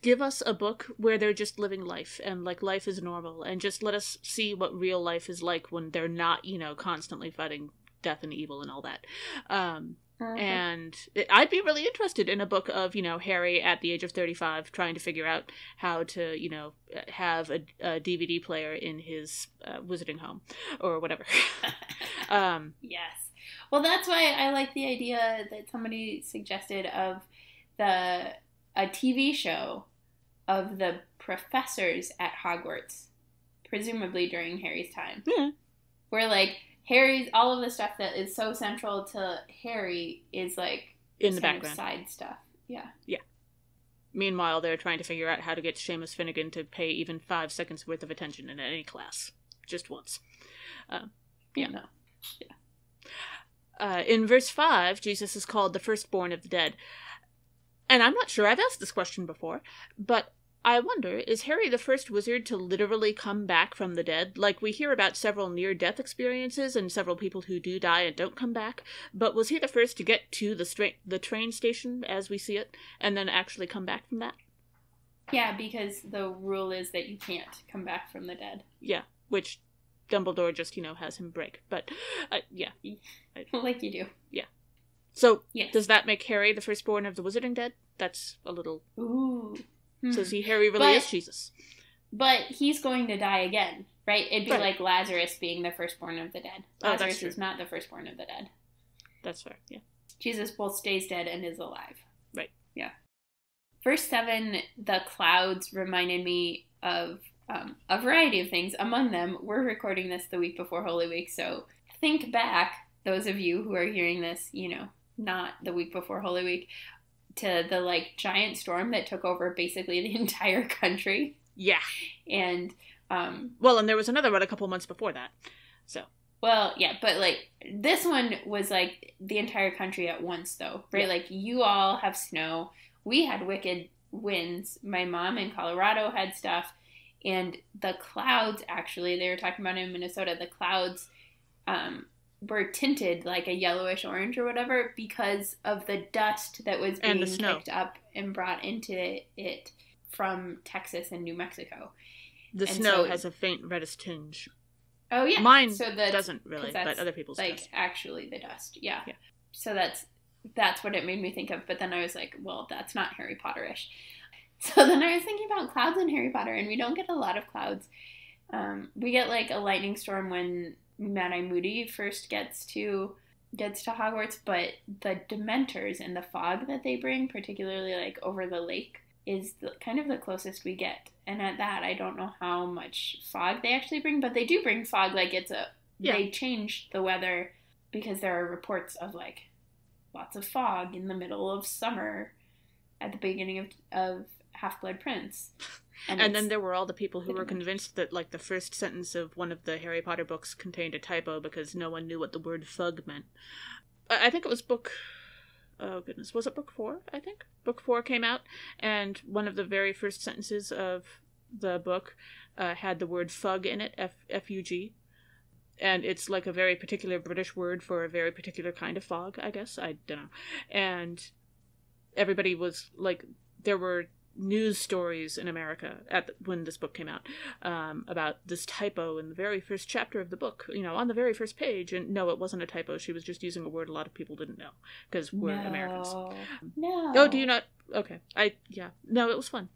give us a book where they're just living life, and, like, life is normal, and just let us see what real life is like when they're not, you know, constantly fighting death and evil and all that. And I'd be really interested in a book of, you know, Harry at the age of 35 trying to figure out how to, you know, have a DVD player in his wizarding home or whatever. Yes. Well, that's why I like the idea that somebody suggested of a TV show of the professors at Hogwarts, presumably during Harry's time. Yeah. Where, like, Harry's, all of the stuff that is so central to Harry is, like, in the background. Side stuff. Yeah. Yeah. Meanwhile, they're trying to figure out how to get Seamus Finnegan to pay even 5 seconds worth of attention in any class. Just once. Yeah. No. Yeah. In verse 5, Jesus is called the firstborn of the dead. And I'm not sure I've asked this question before, but I wonder, is Harry the first wizard to literally come back from the dead? Like, we hear about several near-death experiences and several people who do die and don't come back, but was he the first to get to the train station as we see it, and then actually come back from that? Yeah, because the rule is that you can't come back from the dead. Yeah, which Dumbledore just, you know, has him break. But, yeah. Like you do. Yeah. So, yes. Does that make Harry the firstborn of the wizarding dead? That's a little... Ooh. So Harry really is Jesus. But he's going to die again, right? It'd be like Lazarus being the firstborn of the dead. Lazarus is not the firstborn of the dead. That's fair, yeah. Jesus both stays dead and is alive. Right. Yeah. Verse 7, the clouds reminded me of a variety of things. Among them, we're recording this the week before Holy Week, so think back, those of you who are hearing this, you know, not the week before Holy Week, to the, like, giant storm that took over basically the entire country. Yeah. And, well, and there was another one a couple months before that, so. Well, yeah, but, like, this one was, like, the entire country at once, though, right? Yeah. Like, you all have snow. We had wicked winds. My mom in Colorado had stuff. And the clouds, actually, they were talking about in Minnesota, the clouds, were tinted like a yellowish orange or whatever because of the dust that was being picked up and brought into it from Texas and New Mexico. The snow has a faint reddish tinge. Oh, yeah. Mine doesn't really, but other people's like does. Actually the dust. Yeah. So that's what it made me think of. But then I was like, well, that's not Harry Potter-ish. So then I was thinking about clouds in Harry Potter, and we don't get a lot of clouds. We get, like, a lightning storm when Mad-Eye Moody first gets to Hogwarts, but the Dementors and the fog that they bring, particularly, like, over the lake, is kind of the closest we get. And at that, I don't know how much fog they actually bring, but they do bring fog. Like, they change the weather because there are reports of, like, lots of fog in the middle of summer at the beginning of Half-Blood Prince. And then there were all the people who were convinced that, like, the first sentence of one of the Harry Potter books contained a typo because no one knew what the word fug meant. I think it was was it book 4, I think? Book 4 came out, and one of the very first sentences of the book had the word fug in it, F-U-G. And it's, like, a very particular British word for a very particular kind of fog, I guess. I don't know. And everybody was, like, there were news stories in America when this book came out about this typo in the very first chapter of the book, you know, on the very first page. And no, it wasn't a typo. She was just using a word a lot of people didn't know because we're Americans. No. Oh, do you not? Okay. No, it was fun.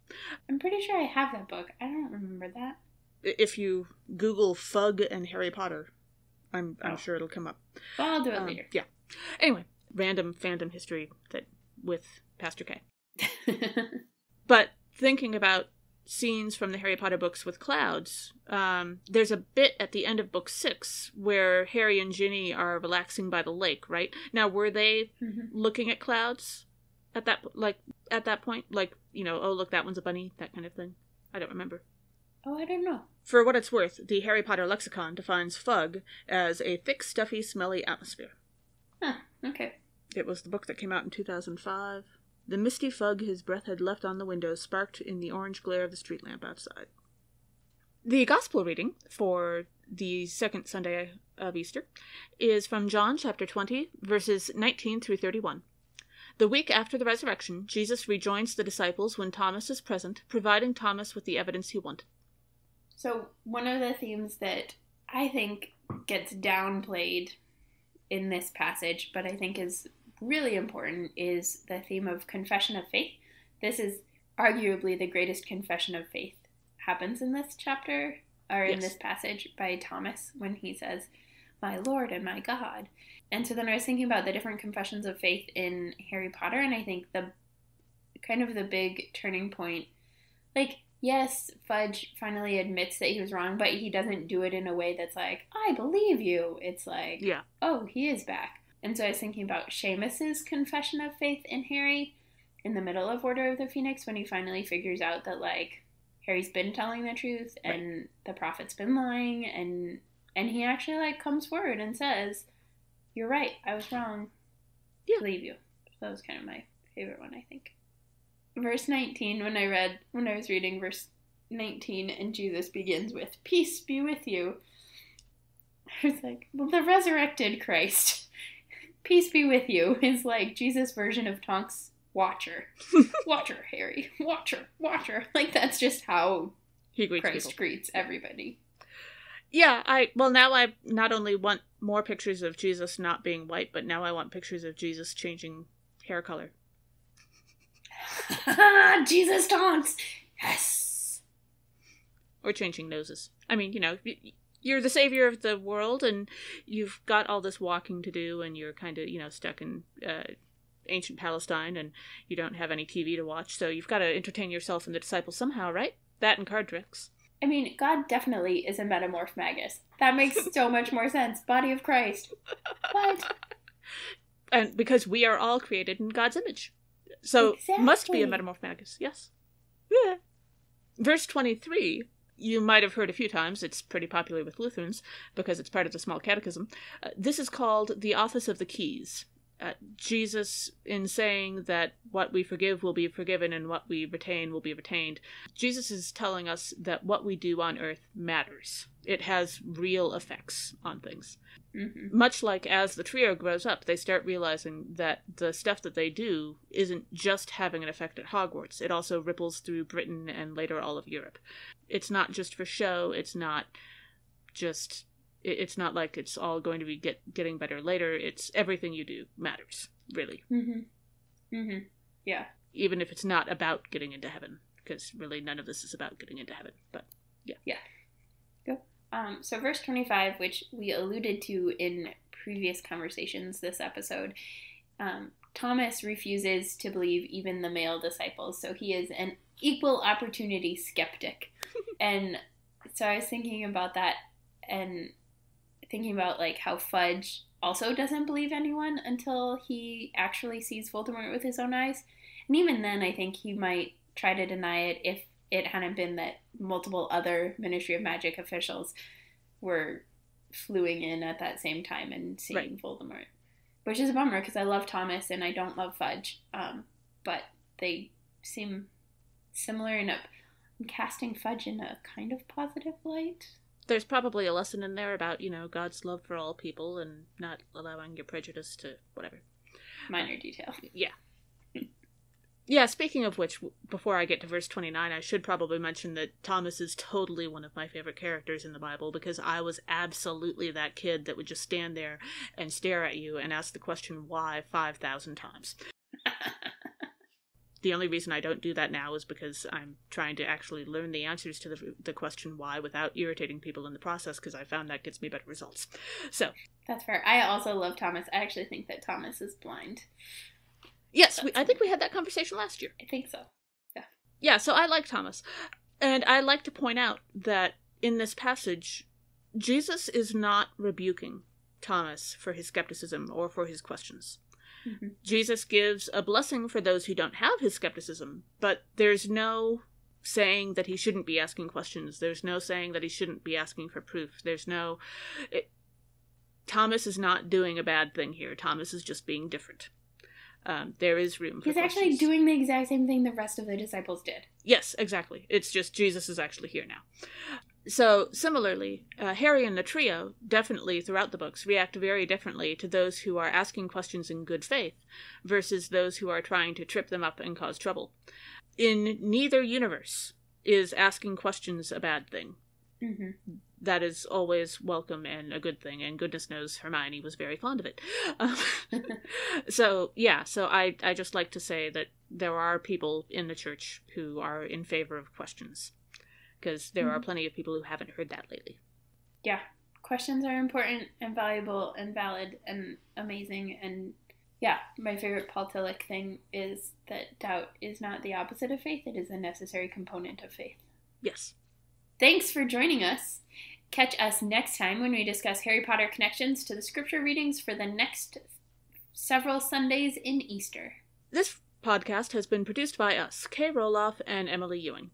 I'm pretty sure I have that book. I don't remember that. If you Google Fug and Harry Potter, I'm sure it'll come up. Well, I'll do it later. Yeah. Anyway, random fandom history with Pastor K. But thinking about scenes from the Harry Potter books with clouds, there's a bit at the end of book 6 where Harry and Ginny are relaxing by the lake, right? Now, were they looking at clouds at that point? Like, you know, oh, look, that one's a bunny, that kind of thing? I don't remember. Oh, I don't know. For what it's worth, the Harry Potter lexicon defines fug as a thick, stuffy, smelly atmosphere. Huh, okay. It was the book that came out in 2005. The misty fug his breath had left on the window sparked in the orange glare of the street lamp outside. The Gospel reading for the second Sunday of Easter is from John chapter 20, verses 19 through 31. The week after the resurrection, Jesus rejoins the disciples when Thomas is present, providing Thomas with the evidence he wanted. So one of the themes that I think gets downplayed in this passage, but I think is really important, is the theme of confession of faith. This is arguably the greatest confession of faith happens in this chapter, or in this passage, by Thomas when he says, "My Lord and my God." And so then I was thinking about the different confessions of faith in Harry Potter, and I think the kind of the big turning point, like, yes, Fudge finally admits that he was wrong, but he doesn't do it in a way that's like, I believe you. It's like, oh, he is back. And so I was thinking about Seamus's confession of faith in Harry in the middle of Order of the Phoenix, when he finally figures out that, like, Harry's been telling the truth and the prophet's been lying, and he actually, like, comes forward and says, you're right, I was wrong. I believe you. So that was kind of my favorite one, I think. Verse 19, when I was reading verse 19, and Jesus begins with, "Peace be with you." I was like, well, the resurrected Christ, peace be with you, is like Jesus' version of Tonk's watcher. Watcher, Harry. Watcher, watcher. Like, that's just how he greets Christ greets everybody. Yeah, now I not only want more pictures of Jesus not being white, but now I want pictures of Jesus changing hair color. Jesus taunts! Yes! Or changing noses. I mean, you know, you're the savior of the world, and you've got all this walking to do, and you're kind of, you know, stuck in ancient Palestine, and you don't have any TV to watch, so you've got to entertain yourself and the disciples somehow, right? That and card tricks. I mean, God definitely is a metamorph magus. That makes so much more sense. Body of Christ. What? And because we are all created in God's image. So, must be a metamorph magus, yes. Yeah. Verse 23, you might have heard a few times, it's pretty popular with Lutherans, because it's part of the Small Catechism. This is called the Office of the Keys. Jesus, in saying that what we forgive will be forgiven and what we retain will be retained, Jesus is telling us that what we do on earth matters. It has real effects on things. Mm-hmm. Much like as the trio grows up, they start realizing that the stuff that they do isn't just having an effect at Hogwarts. It also ripples through Britain and later all of Europe. It's not just for show. It's not just... It's not like it's all going to be getting better later. It's everything you do matters, really. Mm-hmm. Mm-hmm. Yeah. Even if it's not about getting into heaven, because really none of this is about getting into heaven. But yeah. Yeah. Go. So verse 25, which we alluded to in previous conversations this episode, Thomas refuses to believe even the male disciples. So he is an equal opportunity skeptic. And so I was thinking about that and thinking about, like, how Fudge also doesn't believe anyone until he actually sees Voldemort with his own eyes. And even then, I think he might try to deny it if it hadn't been that multiple other Ministry of Magic officials were fluing in at that same time and seeing Voldemort. Which is a bummer, because I love Thomas and I don't love Fudge. But they seem similar, and I'm casting Fudge in a kind of positive light. There's probably a lesson in there about, you know, God's love for all people and not allowing your prejudice to whatever. Minor detail. Yeah. Yeah, speaking of which, before I get to verse 29, I should probably mention that Thomas is totally one of my favorite characters in the Bible, because I was absolutely that kid that would just stand there and stare at you and ask the question why 5,000 times. The only reason I don't do that now is because I'm trying to actually learn the answers to the question why without irritating people in the process, because I found that gets me better results. So that's fair. I also love Thomas. I actually think that Thomas is blind. Yes, I think we had that conversation last year. I think so. Yeah. Yeah, so I like Thomas. And I like to point out that in this passage, Jesus is not rebuking Thomas for his skepticism or for his questions. Mm-hmm. Jesus gives a blessing for those who don't have his skepticism, but there's no saying that he shouldn't be asking questions. There's no saying that he shouldn't be asking for proof. Thomas is not doing a bad thing here. Thomas is just being different. There is room for He's actually doing the exact same thing the rest of the disciples did. Yes, exactly. It's just Jesus is actually here now. So, similarly, Harry and the trio definitely, throughout the books, react very differently to those who are asking questions in good faith versus those who are trying to trip them up and cause trouble. In neither universe is asking questions a bad thing. Mm-hmm. That is always welcome and a good thing, and goodness knows Hermione was very fond of it. So I just like to say that there are people in the church who are in favor of questions, because there are plenty of people who haven't heard that lately. Yeah, questions are important and valuable and valid and amazing, and yeah, my favorite Paul Tillich thing is that doubt is not the opposite of faith, it is a necessary component of faith. Yes. Thanks for joining us. Catch us next time when we discuss Harry Potter connections to the scripture readings for the next several Sundays in Easter. This podcast has been produced by us, Kay Roloff and Emily Ewing.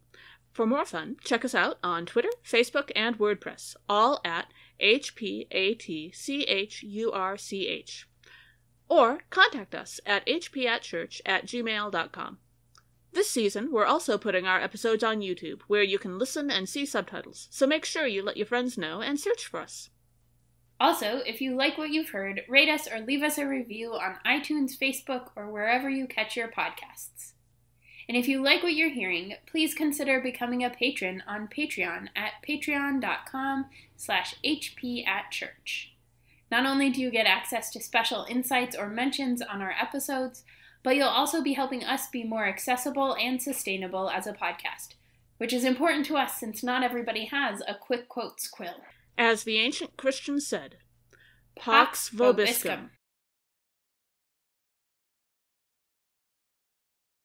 For more fun, check us out on Twitter, Facebook, and WordPress, all at HPATCHURCH. Or contact us at hpatchurch@gmail.com. This season, we're also putting our episodes on YouTube, where you can listen and see subtitles, so make sure you let your friends know and search for us. Also, if you like what you've heard, rate us or leave us a review on iTunes, Facebook, or wherever you catch your podcasts. And if you like what you're hearing, please consider becoming a patron on Patreon at patreon.com/hpatchurch. Not only do you get access to special insights or mentions on our episodes, but you'll also be helping us be more accessible and sustainable as a podcast, which is important to us since not everybody has a quick quotes quill. As the ancient Christians said, Pax vobiscum.